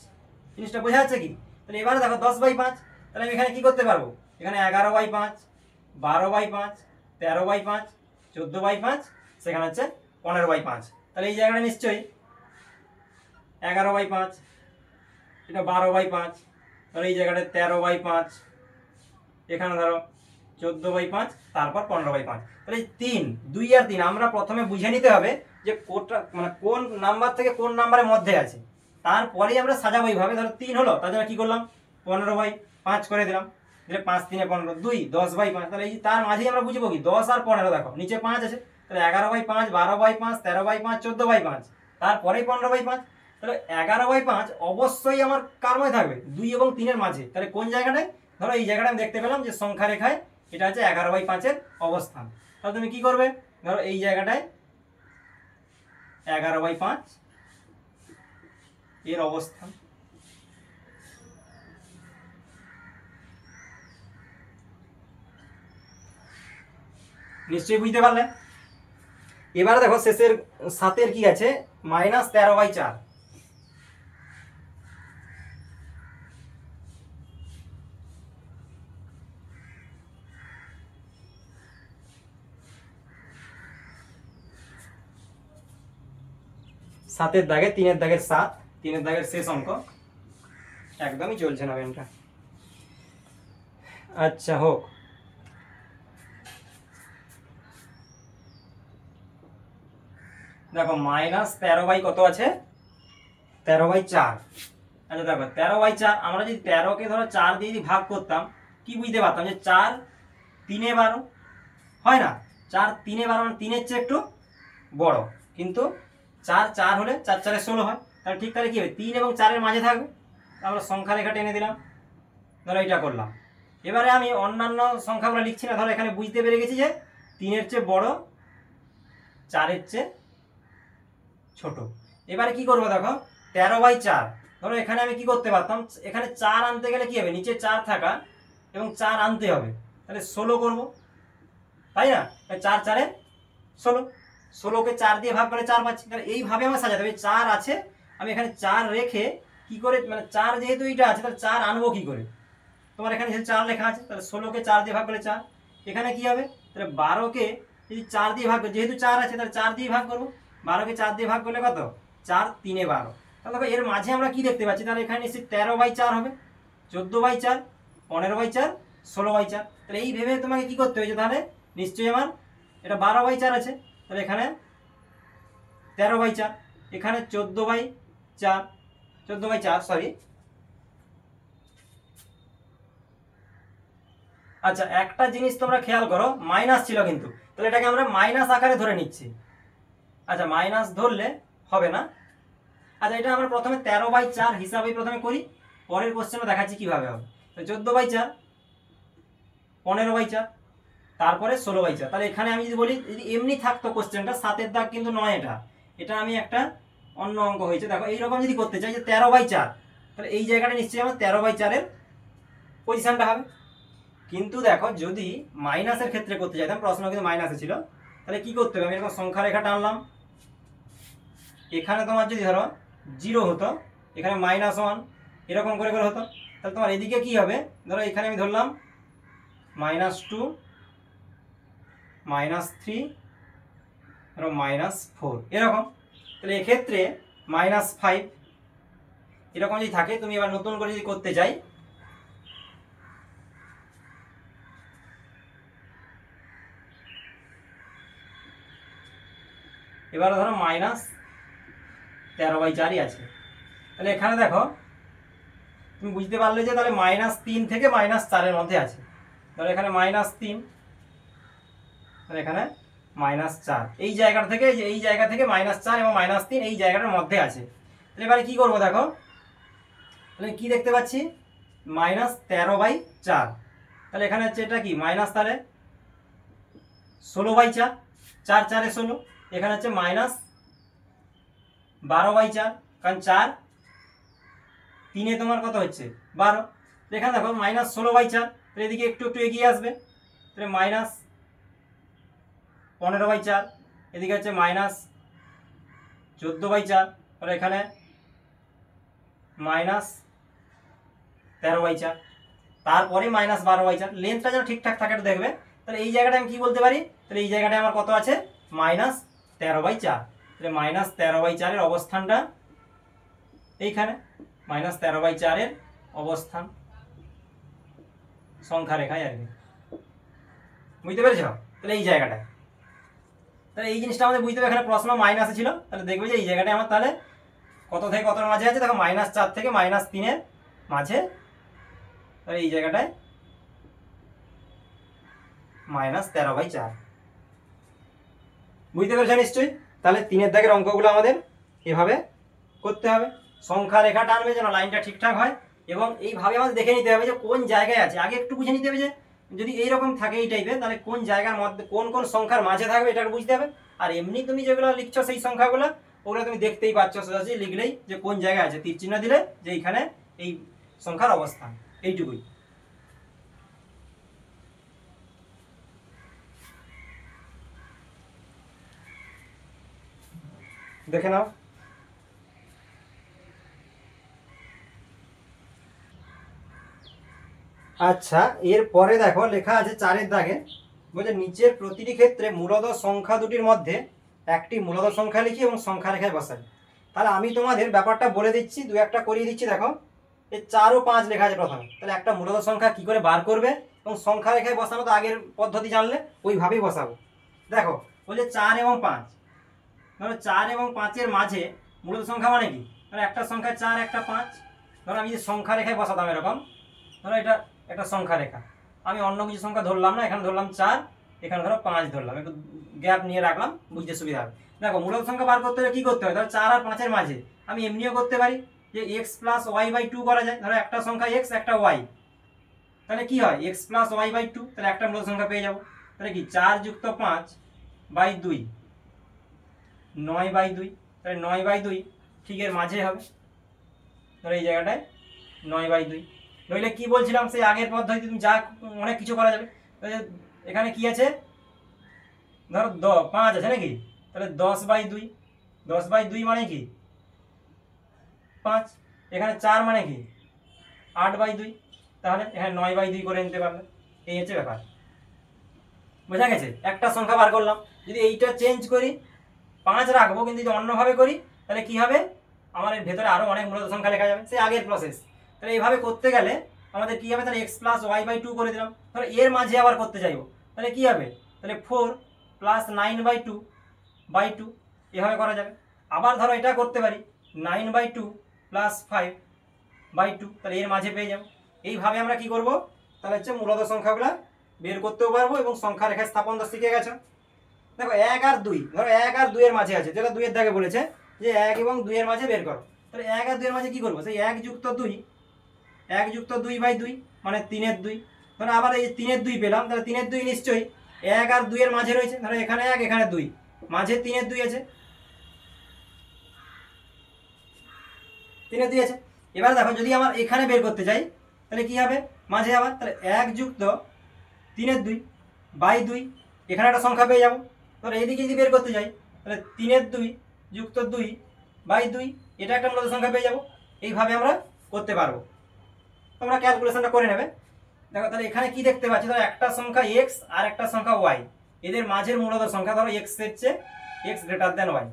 জিনিসটা বোঝা যাচ্ছে কি। তাহলে এবারে দেখো 10/5, তাহলে আমি এখানে কি করতে পারবো, এখানে 11/5, 12/5, 13/5, 14/5, সেখানে হচ্ছে 15/5। তাহলে এই জায়গাটা নিশ্চয়ই 11/5, এটা 12/5, তাহলে এই জায়গাটা 13/5, এখানে ধরো 14/5, তারপর 15/5। তাহলে 3, 2 আর 3 আমরা প্রথমে বুঝে নিতে হবে যে কোনটা মানে কোন নাম্বার থেকে কোন নাম্বারের মধ্যে আছে, তারপরেই আমরা সাজাবো এইভাবে। ধরো 3 হলো, তার জন্য কি করলাম 15/5 করে দিলাম, দিলে 5 3 15, 2 10/5। তাহলে এই তার মাঝেই আমরা বুঝবো কি 10 আর 15, দেখো নিচে 5 আছে, তাহলে 11/5, 12/5, 13/5, 14/5, তারপরেই 15/5। তাহলে 11/5 অবশ্যই আমার কার মধ্যে থাকবে, 2 এবং 3-এর মাঝে। তাহলে কোন জায়গাটায়, ধরো এই জায়গাটা আমি দেখতে পেলাম যে সংখ্যা রেখায় এটা হচ্ছে 11/5-এর অবস্থান। তাহলে তুমি কি করবে, ধরো এই জায়গাটায় 11/5 এর অবস্থান। নিশ্চয়ই বুঝতে পারলে। এবারে দেখো শেষের 7-এর কি আছে, -13/4। সাতের দাগে 3-এর দাগের 7, 3-এর দাগের শেষ অঙ্ক, একদমই চলছে না পেনটা। আচ্ছা হোক। দেখো -13 বাই কত আছে, 13/4। আচ্ছা দেখো 13/4, আমরা যদি 13কে ধরো 4 দিয়ে যদি ভাগ করতাম কি বুঝতে পারতাম যে 4 3 12 হয় না, 4 3 12 মানে 3-এর চেয়ে একটু বড়, কিন্তু 4 4 হলে 4 4 16 হয়। তাহলে ঠিক তাহলে কি হবে 3 এবং 4-এর মাঝে থাকবে। আমরা সংখ্যা রেখা টেনে দিলাম, ধরো এটা করলাম। এবারে আমি অন্যান্য সংখ্যাগুলো লিখছি না, ধরো এখানে বুঝতে পেরে গেছি যে 3-এর চেয়ে বড়, 4-এর চেয়ে ছোট। এবারে কি করবো দেখো 13/4, ধরো এখানে আমি কি করতে পারতাম, এখানে 4 আনতে গেলে কি হবে, নিচে 4 থাকা এবং 4 আনতে হবে, তাহলে 16 করব, তাই না? 4 4-এ 16, 16কে 4 দিয়ে ভাগ করে 4 পাচ্ছি। তাহলে এইভাবে আমার সাজাতে হবে, 4 আছে, আমি এখানে 4 রেখে কি করে, মানে 4 যেহেতু এইটা আছে তাহলে 4 আনবো কি করে, তোমার এখানে যেহেতু 4 লেখা আছে, তাহলে 16কে 4 দিয়ে ভাগ করে 4, এখানে কি হবে, তাহলে 12কে যদি 4 দিয়ে ভাগ করি, যেহেতু 4 আছে তাহলে 4 দিয়ে ভাগ করবো, 12কে 4 দিয়ে ভাগ করলে কত, 4 3-এ 12। তাহলে দেখো এর মাঝে আমরা কি দেখতে পাচ্ছি, তাহলে এখানে নিশ্চয়ই 13/4 হবে, 14/4, 15/4, 16/4। তাহলে এই ভেবে তোমাকে কি করতে হয়েছে, তাহলে নিশ্চয়ই আমার এটা 12/4 আছে, তাহলে এখানে 13/4, এখানে 14/4, 14/4 সরি। আচ্ছা একটা জিনিস তোমরা খেয়াল করো, মাইনাস ছিল কিন্তু, তাহলে এটাকে আমরা মাইনাস আকারে ধরে নিচ্ছি। আচ্ছা মাইনাস ধরলে হবে না। আচ্ছা এটা আমরা প্রথমে 13/4 হিসাবেই প্রথমে করি, পরের কোশ্চেনে দেখাচ্ছি কিভাবে হবে। তো 14/4, 15/4, তারপরে 16/4। তাহলে এখানে আমি যদি বলি, যদি এমনি থাকতো কোশ্চেনটা, 7-এর দাগ কিন্তু নয়, এটা এটা আমি একটা অন্য অঙ্ক হয়েছে। দেখো এইরকম যদি করতে চাই যে 13/4, তাহলে এই জায়গাটা নিশ্চয়ই আমার 13/4-এর পজিশনটা হবে। কিন্তু দেখো যদি মাইনাসের ক্ষেত্রে করতে চাইতাম, প্রশ্ন কিন্তু মাইনাসে ছিল, তাহলে কি করতে হবে, আমি এরকম সংখ্যা রেখা টানলাম, এখানে তোমার যদি ধরো 0 হতো, এখানে -1 এরকম করে করে হতো, তাহলে তোমার এদিকে কি হবে, ধরো এখানে আমি ধরলাম -2, -3, ধরো -4 এরকম। তাহলে এক্ষেত্রে -5 এরকম যদি থাকে, তুমি এবার নতুন করে যদি করতে চাই, এবার ধরো -13/4 আছে, তাহলে এখানে দেখো তুমি বুঝতে পারলে যে তাহলে -3 থেকে -4-এর মধ্যে আছে। তাহলে এখানে -3, তাহলে এখানে -4, এই জায়গা থেকে -4 এবং -3 এই জায়গাটার মধ্যে আছে। তাহলে এবারে কি করবো দেখো, তাহলে কি দেখতে পাচ্ছি, -13/4, তাহলে এখানে হচ্ছে এটা কি মাইনাস, তাহলে 16/4, 4 4-এ 16, এখানে হচ্ছে -12/4, কারণ 4 3-এ তোমার কত হচ্ছে 12। এখানে দেখো -16/4, তাহলে এদিকে একটু একটু এগিয়ে আসবে, তাহলে -15/4, এদিকে হচ্ছে -14/4, তাহলে এখানে -13/4, তারপরে -12/4। লেন্থটা যেন ঠিকঠাক থাকে এটা দেখবে। তাহলে এই জায়গাটা আমি কি বলতে পারি, তাহলে এই জায়গাটায় আমার কত আছে, -13/4, তাহলে -13/4-এর অবস্থানটা এইখানে, -13/4-এর অবস্থান সংখ্যা রেখায় আর কি, বুঝতে পেরেছ? তাহলে এই জায়গাটায়, তাহলে এই জিনিসটা আমাদের বুঝতে হবে, এখানে প্রশ্ন মাইনাসে ছিল, তাহলে দেখবে যে এই জায়গাটায় আমার তাহলে কত থেকে কতর মাঝে আছে, দেখো -4 থেকে -3-এর মাঝে, তাহলে এই জায়গাটায় -13/4, বুঝতে পেরেছো নিশ্চয়ই? তাহলে 3-এর দাগের অঙ্কগুলো আমাদের এভাবে করতে হবে, সংখ্যা রেখা টানবে যেন লাইনটা ঠিকঠাক হয়, এবং এইভাবে আমাদের দেখে নিতে হবে যে কোন জায়গায় আছে। আগে একটু বুঝে নিতে হবে যে যদি এইরকম থাকে এই টাইপের, তাহলে কোন জায়গার মধ্যে কোন কোন সংখ্যার মাঝে থাকবে এটা বুঝতে হবে। আর এমনি তুমি যেগুলো লিখছো সেই সংখ্যাগুলো, ওগুলো তুমি দেখতেই পাচ্ছ, সোজাসুজি লিখলেই যে কোন জায়গায় আছে, তীর চিহ্ন দিলে যে এইখানে এই সংখ্যার অবস্থান, এইটুকুই। দেখে নাও। আচ্ছা এরপরে দেখো লেখা আছে 4-এর দাগে, বলছে নিচের প্রতিটি ক্ষেত্রে মূলদ সংখ্যা দুটির মধ্যে একটি মূলদ সংখ্যা লিখি এবং সংখ্যা রেখায় বসাই। তাহলে আমি তোমাদের ব্যাপারটা বলে দিচ্ছি, দু একটা করিয়ে দিচ্ছি। দেখো এই 4 ও 5 লেখা আছে প্রথমে, তাহলে একটা মূলদ সংখ্যা কি করে বার করবে এবং সংখ্যা রেখায় বসানো তো আগের পদ্ধতি জানলে, ওইভাবেই বসাবো। দেখো বলছে 4 এবং 5, ধরো 4 এবং 5-এর মাঝে মূলদ সংখ্যা মানে কি, মানে একটা সংখ্যা 4 একটা 5, ধরো আমি যে সংখ্যা রেখায় বসাতাম এরকম, ধরো এটা একটা সংখ্যা রেখা, আমি অন্য কিছু সংখ্যা ধরলাম না, এখানে ধরলাম 4, এখানে ধরো 5 ধরলাম, একটু গ্যাপ নিয়ে রাখলাম, বুঝতে সুবিধা হবে। দেখো মূলদ সংখ্যা বার করতে হলে কি করতে হয়, ধরো 4 আর 5 এর মাঝে আমি এমনিও করতে পারি যে x প্লাস ওয়াই বাই 2 করা যায়। ধরো একটা সংখ্যা x একটা y, তাহলে কি হয় x প্লাস ওয়াই বাই 2, তাহলে একটা মূলদ সংখ্যা পেয়ে যাবো। তাহলে কি 4 যুক্ত 5 বাই 2, 9 বাই 2, তাহলে 9 বাই 2 ঠিক এর মাঝে হবে। ধরো এই জায়গাটায় 9 বাই 2। নইলে কি বলছিলাম সেই আগের পদ্ধতি, তুমি যা অনেক কিছু করা যাবে। এখানে কি আছে, ধরো 5 আছে নাকি, তাহলে 10 বাই 2, 10 বাই 2 মানে কি 5, এখানে 4 মানে কি 8 বাই 2, তাহলে এখানে 9 বাই 2 করে নিতে পারবে। এই হচ্ছে ব্যাপার, বোঝা গেছে? একটা সংখ্যা বার করলাম, যদি এইটা চেঞ্জ করি 5 রাখবো, কিন্তু যদি অন্যভাবে করি তাহলে কি হবে, আমার এর ভেতরে আরও অনেক মূলত সংখ্যা লেখা যাবে, সেই আগের প্রসেস। তাহলে এইভাবে করতে গেলে আমাদের কি হবে, তাহলে x প্লাস ওয়াই বাই 2 করে দিলাম। ধরো এর মাঝে আবার করতে চাইবো, তাহলে কি হবে, তাহলে 4 প্লাস 9 বাই 2 বাই 2, এভাবে করা যাবে। আবার ধরো এটা করতে পারি 9 বাই 2 প্লাস 5 বাই 2, তাহলে এর মাঝে পেয়ে যাবো। এইভাবে আমরা কি করব, তাহলে হচ্ছে মূলত সংখ্যাগুলো বের করতেও পারবো এবং সংখ্যা রেখা স্থাপন তো শিখে গেছো। দেখো 1 আর 2, ধরো 1 আর 2 এর মাঝে আছে, যেটা 2 এর দাগে বলেছে যে 1 এবং 2 এর মাঝে বের করো। তাহলে 1 আর 2 এর মাঝে কি করবো, সেই 1 যুক্ত 2, 1 যুক্ত 2 বাই 2 মানে 3 এর 2। ধরো আবার এই 3 এর 2 পেলাম, তাহলে 3 এর 2 নিশ্চয়ই 1 আর 2 এর মাঝে রয়েছে। ধরো এখানে 1 এখানে 2, মাঝে 3 এর 2 আছে, 3 এর 2 আছে। এবার দেখো যদি আমার এখানে বের করতে চাই তাহলে কি হবে, মাঝে আবার, তাহলে 1 যুক্ত 3 এর 2 বাই 2, এখানে একটা সংখ্যা পেয়ে যাবো। ধরো এইদিকে যদি বের করতে যাই তাহলে 3 এর 2 যুক্ত 2 বাই 2, এটা একটা মূলত সংখ্যা পেয়ে যাবো। এইভাবে আমরা করতে পারবো, তোমরা ক্যালকুলেশনটা করে নেবে। দেখো তাহলে এখানে কি দেখতে পাচ্ছি, ধরো একটা সংখ্যা x আর একটা সংখ্যা y, এদের মাঝের মূলত সংখ্যা ধরো x এর চেয়ে x গ্রেটার দেন y,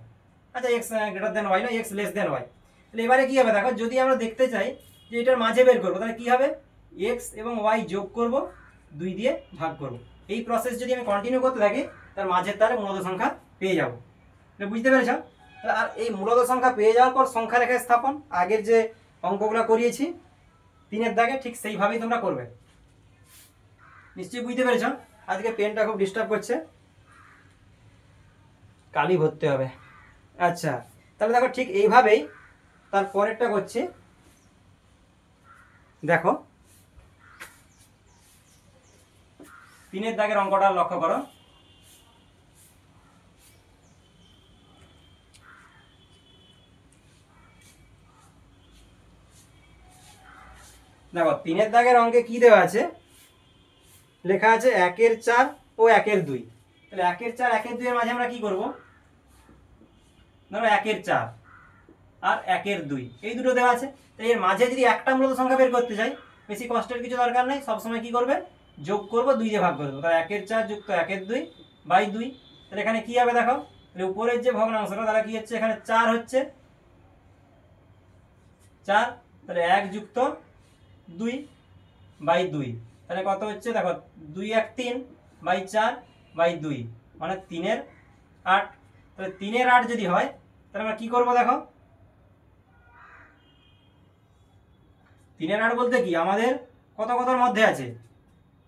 আচ্ছা x গ্রেটার দেন y না, x লেস দেন y। তাহলে এবারে কি হবে, দেখো যদি আমরা দেখতে চাই যে এটার মাঝে বের করবো, তাহলে কি হবে, x এবং y যোগ করব, 2 দিয়ে ভাগ করব। এই প্রসেস যদি আমি কন্টিনিউ করতে থাকি তার মাঝের তাহলে মূলত সংখ্যা পেয়ে যাবো। বুঝতে পেরেছ? আর এই মূলত সংখ্যা পেয়ে যাওয়ার পর সংখ্যা রেখায় স্থাপন, আগের যে অঙ্কগুলো করিয়েছি 3 এর দাগে, ঠিক সেইভাবেই তোমরা করবে। নিশ্চয়ই বুঝতে পেরেছ? আজকে পেনটা খুব ডিস্টার্ব করছে, কালি ভরতে হবে। আচ্ছা তাহলে দেখো ঠিক এইভাবেই তার পরেরটা করছি। দেখো 3 এর দাগের অঙ্কটা লক্ষ্য করো। দেখো 3 এর দাগের অঙ্কে কি দেওয়া আছে, লেখা আছে 1 এর 4 ও 1 এর 2। তাহলে 1 এর 4 1 এর 2 এর মাঝে আমরা কি করব, ধরো 1 এর 4 আর 1 এর 2 এই দুটো দেওয়া আছে। তো এর মাঝে যদি একটা মূলত সংখ্যা বের করতে চাই, বেশি কষ্টের কিছু দরকার নেই, সবসময় কি করবে, যোগ করব, 2 দিয়ে ভাগ করে দেবো। তাহলে 1 এর 4 যুক্ত 1 এর 2 বাই 2, তাহলে এখানে কি হবে দেখো, তাহলে উপরের যে ভগ্নাংশটা তাহলে কি হচ্ছে, এখানে 4 হচ্ছে 4, তাহলে 1 যুক্ত 2 বাই 2, তাহলে কত হচ্ছে দেখো, 2 1 3 বাই 4 বাই 2 মানে 3 এর 8। তাহলে 3 এর 8 যদি হয় তাহলে আমরা কি করব, দেখো 3 এর 8 বলতে কি আমাদের কত কতর মধ্যে আছে,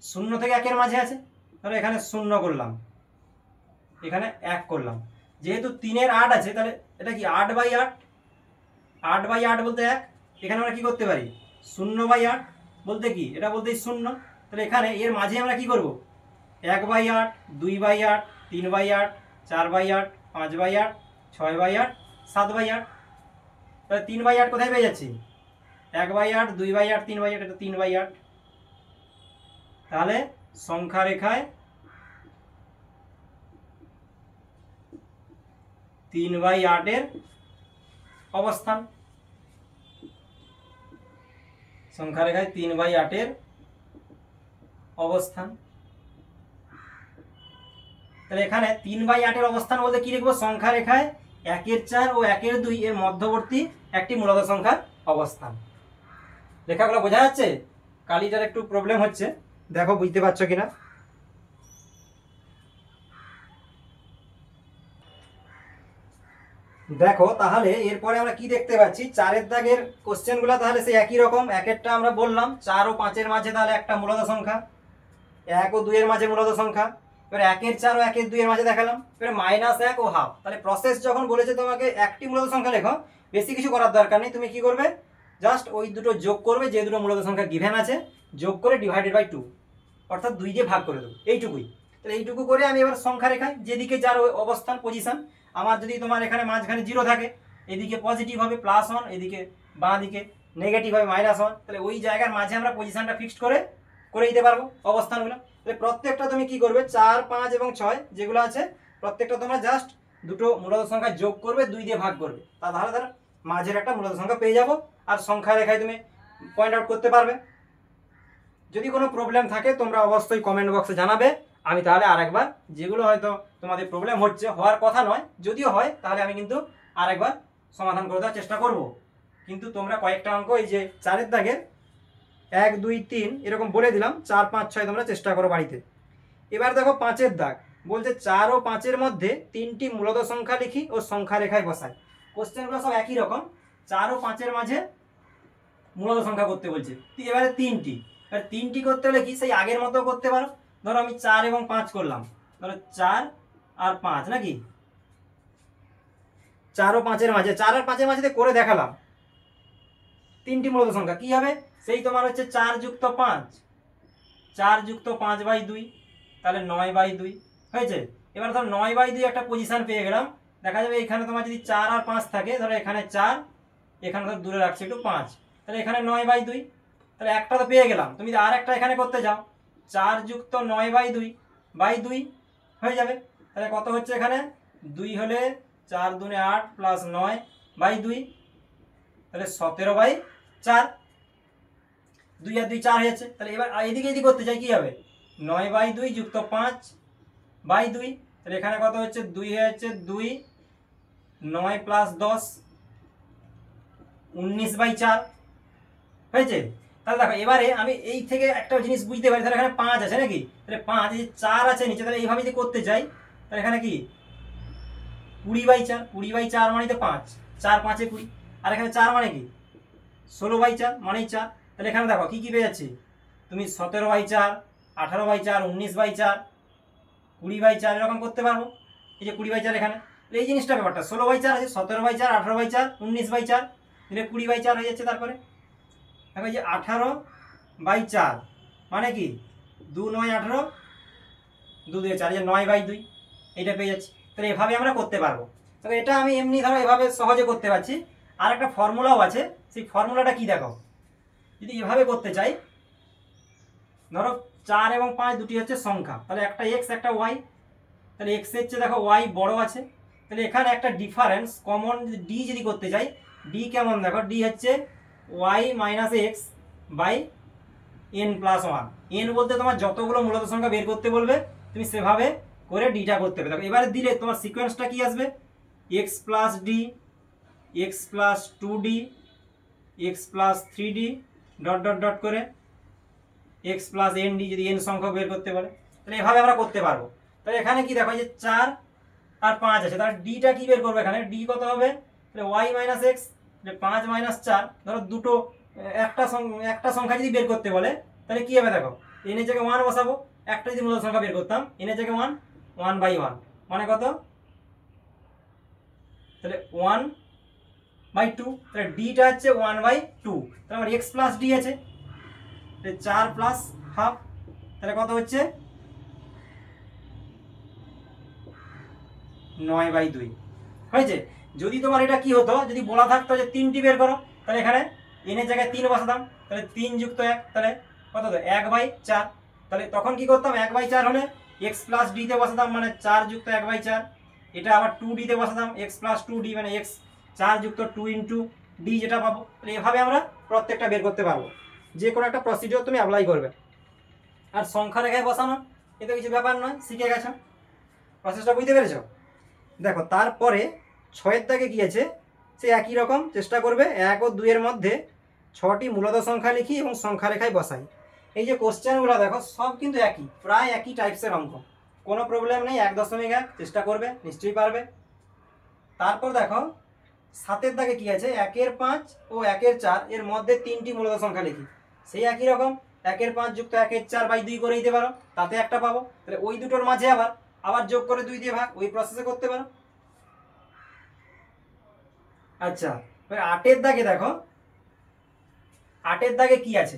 0 থেকে 1 এর মাঝে আছে। তাহলে এখানে 0 করলাম, এখানে 1 করলাম, যেহেতু 3 এর 8 আছে তাহলে এটা কি 8 বাই 8, 8 বাই 8 বলতে 1, এখানে আমরা কি করতে পারি 0 বাই 8 বলতে কি, এটা বলতেই 0। তাহলে এখানে এর মাঝে আমরা কি করব, 1 by 8, 2 by 8, 3 by 8, 4 by 8, 5 by 8, 6 by 8, 7 by 8। তাহলে 3 বাই 8 কোথায় পেয়ে যাচ্ছি, 1 বাই 8, 2 বাই 8, 3 বাই 8, এটা 3 বাই 8। তাহলে সংখ্যা রেখায় 3 বাই 8 এর অবস্থান, সংখ্যা রেখায় 3 বাই 8 এর অবস্থান। তাহলে এখানে 3 বাই 8 এর অবস্থান বলতে কি লিখবো, সংখ্যা রেখায় 1 এর 4 ও 1 এর 2 এর মধ্যবর্তী একটি মূলত সংখ্যার অবস্থান। লেখাগুলো বোঝা যাচ্ছে? কালিটার একটু প্রবলেম হচ্ছে, দেখো বুঝতে পারছো কিনা। দেখো তাহলে এরপরে আমরা কি দেখতে পাচ্ছি, 4-এর দাগের কোশ্চেনগুলো তাহলে সেই একই রকম। একেরটা আমরা বললাম 4 ও 5-এর মাঝে তাহলে একটা মূলদ সংখ্যা, 1 ও 2-এর মাঝে মূলদ সংখ্যা। এবার 1-এর 4 ও 1-এর 2-এর মাঝে দেখালাম। এবার -1 ও হাফ। তাহলে প্রসেস যখন বলেছে তোমাকে একটি মূলদ সংখ্যা লেখো, বেশি কিছু করার দরকার নেই। তুমি কি করবে, জাস্ট ওই দুটো যোগ করবে, যে দুটো মূলদ সংখ্যা গিভেন আছে যোগ করে ডিভাইডেড বাই 2, অর্থাৎ 2 দিয়ে ভাগ করে দেবো, এইটুকুই। তাহলে এইটুকু করে আমি এবার সংখ্যা রেখাই, যেদিকে যার অবস্থান পজিশন। আমার যদি তোমার এখানে মাঝখানে 0 থাকে, এদিকে পজিটিভ হবে +1, এদিকে বাঁ দিকে নেগেটিভ হবে -1, তাহলে ওই জায়গার মাঝে আমরা পজিশনটা ফিক্সড করে দিতে পারবো অবস্থানগুলো। তাহলে প্রত্যেকটা তুমি কি করবে, 4, 5 এবং 6 যেগুলো আছে প্রত্যেকটা তোমরা জাস্ট দুটো মূলদ সংখ্যা যোগ করবে, 2 দিয়ে ভাগ করবে, তাহলে তার মাঝের একটা মূলদ সংখ্যা পেয়ে যাবো। আর সংখ্যা রেখায় তুমি পয়েন্ট আউট করতে পারবে। যদি কোনো প্রবলেম থাকে তোমরা অবশ্যই কমেন্ট বক্সে জানাবে। আমি তাহলে আরেকবার, যেগুলো হয়তো তোমাদের প্রবলেম হচ্ছে, হওয়ার কথা নয়, যদিও হয় তাহলে আমি কিন্তু আরেকবার সমাধান করে দেওয়ার চেষ্টা করব। কিন্তু তোমরা কয়েকটা অঙ্ক এই যে 4-এর দাগের 1, 2, 3 এরকম বলে দিলাম, 4, 5, 6 তোমরা চেষ্টা করো বাড়িতে। এবার দেখো 5-এর দাগ বলছে 4 ও 5-এর মধ্যে 3টি মূলদ সংখ্যা লিখি ও সংখ্যা রেখায় বসাই। কোশ্চেনগুলো সব একই রকম, 4 ও 5-এর মাঝে মূলদ সংখ্যা করতে বলছে। এবারে 3টি, এবার 3টি করতে হলে কি সেই আগের মতো করতে পারো। ধরো আমি 4 এবং 5 করলাম, ধরো 4 আর 5 নাকি, 4 ও 5-এর মাঝে, 4 আর 5-এর মাঝে করে দেখালাম 3টি মূলদ সংখ্যা। কি হবে, সেই তোমার হচ্ছে 4 যুক্ত 5, 4 যুক্ত 5/2, তাহলে 9/2 হয়েছে। এবার ধরো 9/2 একটা পজিশন পেয়ে গেলাম। দেখা যাবে এখানে তোমার যদি 4 আর 5 থাকে, ধরো এখানে 4, এখানে ধরো দূরে রাখছি একটু 5, তাহলে এখানে 9/2, তাহলে একটা তো পেয়ে গেলাম। তুমি আর একটা এখানে করতে যাও, 4 যুক্ত 9/2 হয়ে যাবে। তাহলে কত হচ্ছে এখানে, 2 হলে 4 দুনে 8 প্লাস 9/2, তাহলে 17/4, 2 আর 2 4 হয়েছে। তাহলে এবার এদিকে যদি করতে চাই কি হবে, 9/2 যুক্ত 5/2, তাহলে এখানে কত হচ্ছে, 2 হচ্ছে 2, 9 প্লাস 10 19/4 হয়েছে। তাহলে দেখো এবারে আমি এই থেকে একটা জিনিস বুঝতে পারি, তাহলে এখানে 5 আছে নাকি, তাহলে 5 এই 4 আছে নিচে, তাহলে এইভাবে যদি করতে চাই তাহলে এখানে কি 20/4, 20/4 মানে তো 5, 4 5 20, আর এখানে 4 মানে কি 16/4 মানেই 4। তাহলে এখানে দেখো কি কি পেয়ে যাচ্ছে, তুমি 17/4, 18/4, 19/4, 20/4 এরকম করতে পারবো। এই যে 20/4 এখানে, এই জিনিসটা ব্যাপারটা, 16/4 আছে, 17/4, 18/4, 19/4, দিলে 20/4 হয়ে যাচ্ছে। তারপরে দেখো এই যে 18/4 মানে কি 2 9 18, 2 2 4, যে 9/2 এইটা পেয়ে যাচ্ছি। তাহলে এভাবে আমরা করতে পারবো। তবে এটা আমি এমনি ধরো এভাবে সহজে করতে পারছি। আর একটা ফর্মুলাও আছে, সেই ফর্মুলাটা কি দেখো, যদি এভাবে করতে চাই, ধরো 4 এবং 5 দুটি হচ্ছে সংখ্যা, তাহলে একটা x একটা y, তাহলে x এর চেয়ে দেখো y বড় আছে, তাহলে এখানে একটা ডিফারেন্স কমন d যদি করতে চাই, d কেমন দেখো, d হচ্ছে y minus x by n plus 1। n বলতে তোমার যতগুলো মূলদ সংখ্যা বের করতে বলবে তুমি সেভাবে করে ডিটা করতে হবে। দেখো এবারে দিলে তোমার সিকোয়েন্সটা কি আসবে, x plus d, x plus 2d, x plus 3d dot dot dot করে x প্লাস n d, যদি n সংখ্যক বের করতে বলে তাহলে এভাবে আমরা করতে পারবো। তাহলে এখানে কি দেখো, যে 4 আর 5 আছে, তাহলে ডিটা কি বের করবে, এখানে d কত হবে, তাহলে y মাইনাস x, 5 মাইনাস 4, ধরো দুটো একটা সংখ্যা যদি বের করতে বলে তাহলে কি হবে দেখো, n এর জায়গায় 1 বসাবো, একটা যদি মূলদ সংখ্যা বের করতাম, n এর জায়গায় 1, 1/1 মানে কত, তাহলে 1/2, তাহলে ডিটা হচ্ছে 1/2, তাহলে আমার x প্লাস d আছে, 4 প্লাস হাফ, তাহলে কত হচ্ছে 9/2 হয়েছে। যদি তোমার এটা কি হতো, যদি বলা থাকতো যে 3টি বের করো, তাহলে এখানে n এর জায়গায় 3 বসাতাম, তাহলে 3 যুক্ত 1, তাহলে কত হতো 1/4, তাহলে তখন কি করতাম, 1/4 হলে x প্লাস d তে বসাতাম, মানে 4 যুক্ত 1/4, এটা আবার 2d তে বসাতাম, x প্লাস 2d মানে x 4 যুক্ত 2 ইন্টু d যেটা পাবো। তাহলে এভাবে আমরা প্রত্যেকটা বের করতে পারবো, যে কোনো একটা প্রসিডিওর তুমি অ্যাপ্লাই করবে। আর সংখ্যা রেখায় বসানো এটা কিছু ব্যাপার নয়, শিখে গেছো, প্রসেসটা বুঝতে পেরেছো। দেখো তারপরে 6-এর দাগে কি আছে, সে একই রকম চেষ্টা করবে, 1 ও 2 এর মধ্যে 6টি মূলদ সংখ্যা লিখি এবং সংখ্যা রেখায় বসাই। এই যে কোশ্চেনগুলো দেখো সব কিন্তু একই, প্রায় একই টাইপসের অঙ্ক, কোনো প্রবলেম নেই, 1.1 চেষ্টা করবে নিশ্চয়ই পারবে। তারপর দেখো সাতের দাগে কি আছে, 1-5 ও 1-4 এর মধ্যে 3টি মূলদ সংখ্যা লিখি, সেই একই রকম 1-5 যুক্ত 1-4/2 করে দিতে পারো, তাতে একটা পাবো। তাহলে ওই দুটোর মাঝে আবার যোগ করে 2 দিয়ে ভাগ, ওই প্রসেসে করতে পারো। আচ্ছা, এবার 8-এর দাগে দেখো, 8-এর দাগে কি আছে,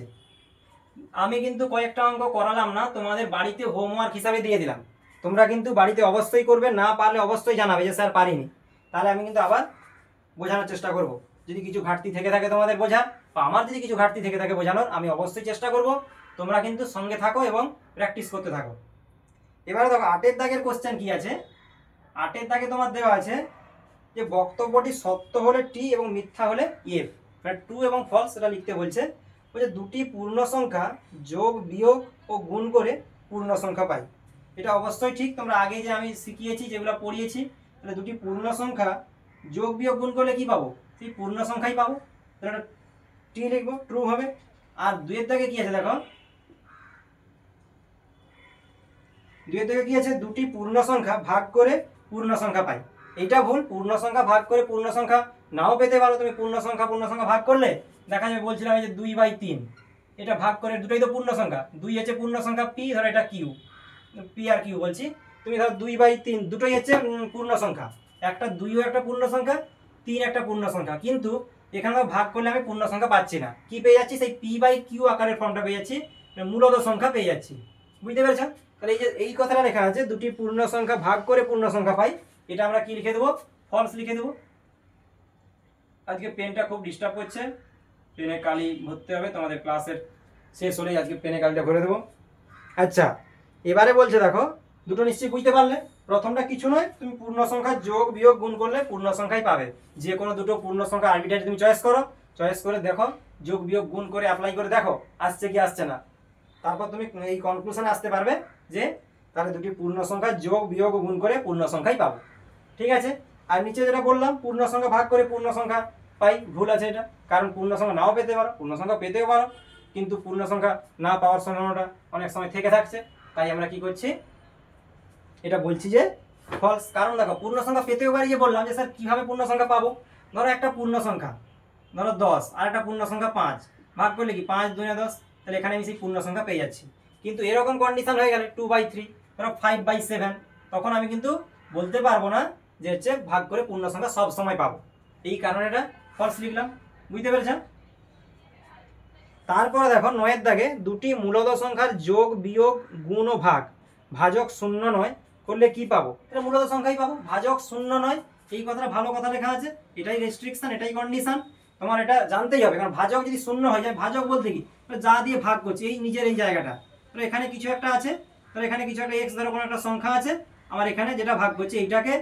আমি কিন্তু কয়েকটা অঙ্ক করালাম না, তোমাদের বাড়িতে হোমওয়ার্ক হিসাবে দিয়ে দিলাম। তোমরা কিন্তু বাড়িতে অবশ্যই করবে, না পারলে অবশ্যই জানাবে যে স্যার পারিনি, তাহলে আমি কিন্তু আবার বোঝানোর চেষ্টা করব। যদি কিছু ঘাটতি থেকে থাকে তোমাদের বোঝার, বা আমার যদি কিছু ঘাটতি থেকে থাকে বোঝানোর, আমি অবশ্যই চেষ্টা করব। তোমরা কিন্তু সঙ্গে থাকো এবং প্র্যাকটিস করতে থাকো। এবারে দেখো 8-এর দাগের কোশ্চেন কি আছে। 8-এর দাগে তোমার দেওয়া আছে যে বক্তব্যটি সত্য হলে টি এবং মিথ্যা হলে এফ, মানে ট্রু এবং ফলস সেটা লিখতে বলছে। বলছে দুটি পূর্ণ সংখ্যা যোগ বিয়োগ ও গুণ করে পূর্ণ সংখ্যা পাই। এটা অবশ্যই ঠিক, তোমরা আগে যে আমি শিখিয়েছি, যেগুলো পড়িয়েছি, তাহলে দুটি পূর্ণ সংখ্যা যোগ বিয়োগ গুণ করলে কি পাবো, সেই পূর্ণ সংখ্যাই পাবো। তাহলে টি লিখবো, ট্রু হবে। আর 2-এর দাগে কি আছে দেখো, 2-এর দাগে কি আছে, দুটি পূর্ণ সংখ্যা ভাগ করে পূর্ণ সংখ্যা পাই। এইটা ভুল, পূর্ণ সংখ্যা ভাগ করে পূর্ণ সংখ্যা নাও পেতে পারো তুমি। পূর্ণ সংখ্যা ভাগ করলে দেখা যাবে, বলছিলাম যে 2/3, এটা ভাগ করে, দুটোই তো পূর্ণ সংখ্যা, 2 হচ্ছে পূর্ণ সংখ্যা পি, ধরো এটা কিউ, পি আর কিউ বলছি, তুমি ধরো 2/3 দুটোই হচ্ছে পূর্ণ সংখ্যা, একটা 2ও একটা পূর্ণ সংখ্যা, 3 একটা পূর্ণ সংখ্যা, কিন্তু এখানে ভাগ করলে আমি পূর্ণ সংখ্যা পাচ্ছি না, কি পেয়ে যাচ্ছি, সেই p/q আকারের ফর্মটা পেয়ে যাচ্ছি, মূলদ সংখ্যা পেয়ে যাচ্ছি। বুঝতে পেরেছো? তাহলে এই যে এই কথাটা লেখা আছে, দুটি পূর্ণ সংখ্যা ভাগ করে পূর্ণ সংখ্যা পাই, এটা আমরা কি লিখে দেবো, ফলস লিখে দেবো। আজকে পেনটা খুব ডিস্টার্ব করছে, পেনে কালি ভরতে হবে, তোমাদের ক্লাসের শেষ হলেই আজকে পেনে কালিটা ভরে দেবো। আচ্ছা, এবারে বলছে দেখো, দুটো নিশ্চয়ই বুঝতে পারলে। প্রথমটা কিছু নয়, তুমি পূর্ণ সংখ্যা যোগ বিয়োগ গুণ করলে পূর্ণ সংখ্যাই পাবে। যে কোনো দুটো পূর্ণ সংখ্যা আরবিট্রারি তুমি চয়েস করো, চয়েস করে দেখো, যোগ বিয়োগ গুণ করে অ্যাপ্লাই করে দেখো আসছে কি আসছে না, তারপর তুমি এই কনক্লুশনে আসতে পারবে যে তাহলে দুটি পূর্ণ সংখ্যা যোগ বিয়োগ গুণ করে পূর্ণ সংখ্যাই পাবো। ঠিক আছে? আর নিচে যেটা বললাম, পূর্ণ সংখ্যা ভাগ করে পূর্ণ সংখ্যা পাই, ভুল আছে এটা, কারণ পূর্ণ সংখ্যা নাও পেতে পারো, পূর্ণ সংখ্যা পেতেও পারো, কিন্তু পূর্ণ সংখ্যা না পাওয়ার সম্ভাবনাটা অনেক সময় থেকে থাকছে, তাই আমরা কি করছি, এটা বলছি যে ফলস। কারণ দেখো, পূর্ণ সংখ্যা পেতেও পারি, যে বললাম যে স্যার কীভাবে পূর্ণ সংখ্যা পাবো, ধরো একটা পূর্ণ সংখ্যা, ধরো 10, আর একটা পূর্ণ সংখ্যা 5, ভাগ করলে কি 5 2 10, তাহলে এখানে আমি সেই পূর্ণ সংখ্যা পেয়ে যাচ্ছি। কিন্তু এরকম কন্ডিশন হয়ে গেলে 2/3, ধরো 5/7, তখন আমি কিন্তু বলতে পারবো না যে হচ্ছে ভাগ করে পূর্ণ সংখ্যা সব সময় পাবো, এই কারণে এটা ফলস লিখলাম। বুঝতে পেরেছেন? তারপরে দেখো 9-এর দাগে, দুটি মূলদ সংখ্যার যোগ বিয়োগ গুণ ও ভাগ, ভাজক 0 নয় করলে কি পাবো, এটা মূলদ সংখ্যাই পাবো, ভাজক 0 নয়, এই কথাটা ভালো কথা লেখা আছে, এটাই রেস্ট্রিকশন, এটাই কন্ডিশন, তোমার এটা জানতেই হবে। কারণ ভাজক যদি 0 হয়ে যায়, ভাজক বলতে কি, যা দিয়ে ভাগ করছি, এই নিজের এই জায়গাটা, তো এখানে কিছু একটা আছে, তো এখানে কিছু একটা এক্স ধরো কোনো একটা সংখ্যা আছে, আমার এখানে যেটা ভাগ করছি এইটাকে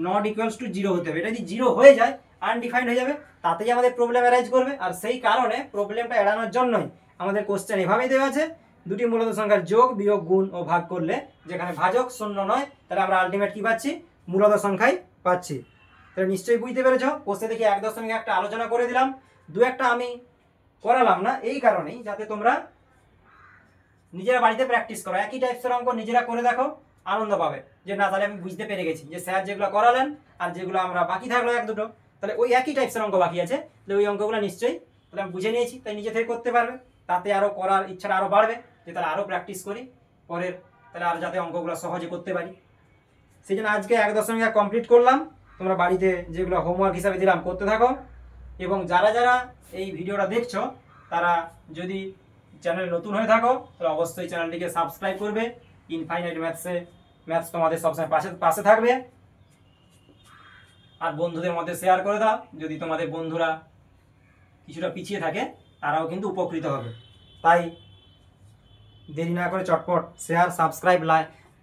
নট ইকুয়ালস টু 0 হতে হবে। এটা যদি 0 হয়ে যায়, আনডিফাইন্ড হয়ে যাবে, তাতেই আমাদের প্রবলেম অ্যারাইজ করবে। আর সেই কারণে প্রবলেমটা এড়ানোর জন্যই আমাদের কোশ্চেন এভাবেই দেওয়া আছে, দুটি মূলদ সংখ্যার যোগ বিয়োগ গুণ ও ভাগ করলে যেখানে ভাজক 0 নয়, তাহলে আমরা আলটিমেট কি পাচ্ছি, মূলদ সংখ্যাই পাচ্ছি। তাহলে নিশ্চয়ই বুঝতে পেরেছ। কোশ্চেন দেখি 1.1 আলোচনা করে দিলাম, দু একটা আমি করালাম না, এই কারণেই যাতে তোমরা নিজেরা বাড়িতে প্র্যাকটিস করো, একই টাইপসের অঙ্ক নিজেরা করে দেখো, আনন্দ পাবে যে না তাহলে আমি বুঝতে পেরে গেছি যে স্যার যেগুলো করালেন আর যেগুলো আমরা বাকি থাকলো এক দুটো, তাহলে ওই একই টাইপসের অঙ্ক বাকি আছে, তাহলে ওই অঙ্কগুলো নিশ্চয়ই তাহলে আমি বুঝে নিয়েছি, তাই নিজে থেকে করতে পারবে, তাতে আরও করার ইচ্ছাটা আরও বাড়বে, যে তাহলে আরও প্র্যাকটিস করি পরের, তাহলে আর যাতে অঙ্কগুলো সহজে করতে পারি। সেই জন্য আজকে 1.1 কমপ্লিট করলাম, তোমরা বাড়িতে যেগুলো হোমওয়ার্ক হিসাবে দিলাম করতে থাকো। এবং যারা যারা এই ভিডিওটা দেখছো, তারা যদি চ্যানেলে নতুন হয়ে থাকো, তাহলে অবশ্যই চ্যানেলটিকে সাবস্ক্রাইব করবে। ইনফাইনাইট ম্যাথস তোমাদের সবসময় পাশে থাকবে। আর বন্ধুদের মধ্যে শেয়ার করে দাও, যদি তোমাদের বন্ধুরা কিছুটা পিছিয়ে থাকে তারাও কিন্তু উপকৃত হবে। তাই দেরি না করে চটপট শেয়ার, সাবস্ক্রাইব,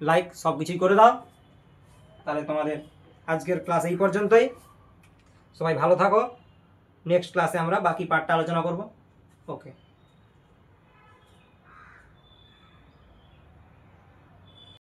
লাইক সব কিছুই করে দাও। তাহলে তোমাদের আজকের ক্লাস এই পর্যন্তই, সবাই ভালো থাকো। নেক্সট ক্লাসে আমরা বাকি পার্টটা আলোচনা করব। ওকে।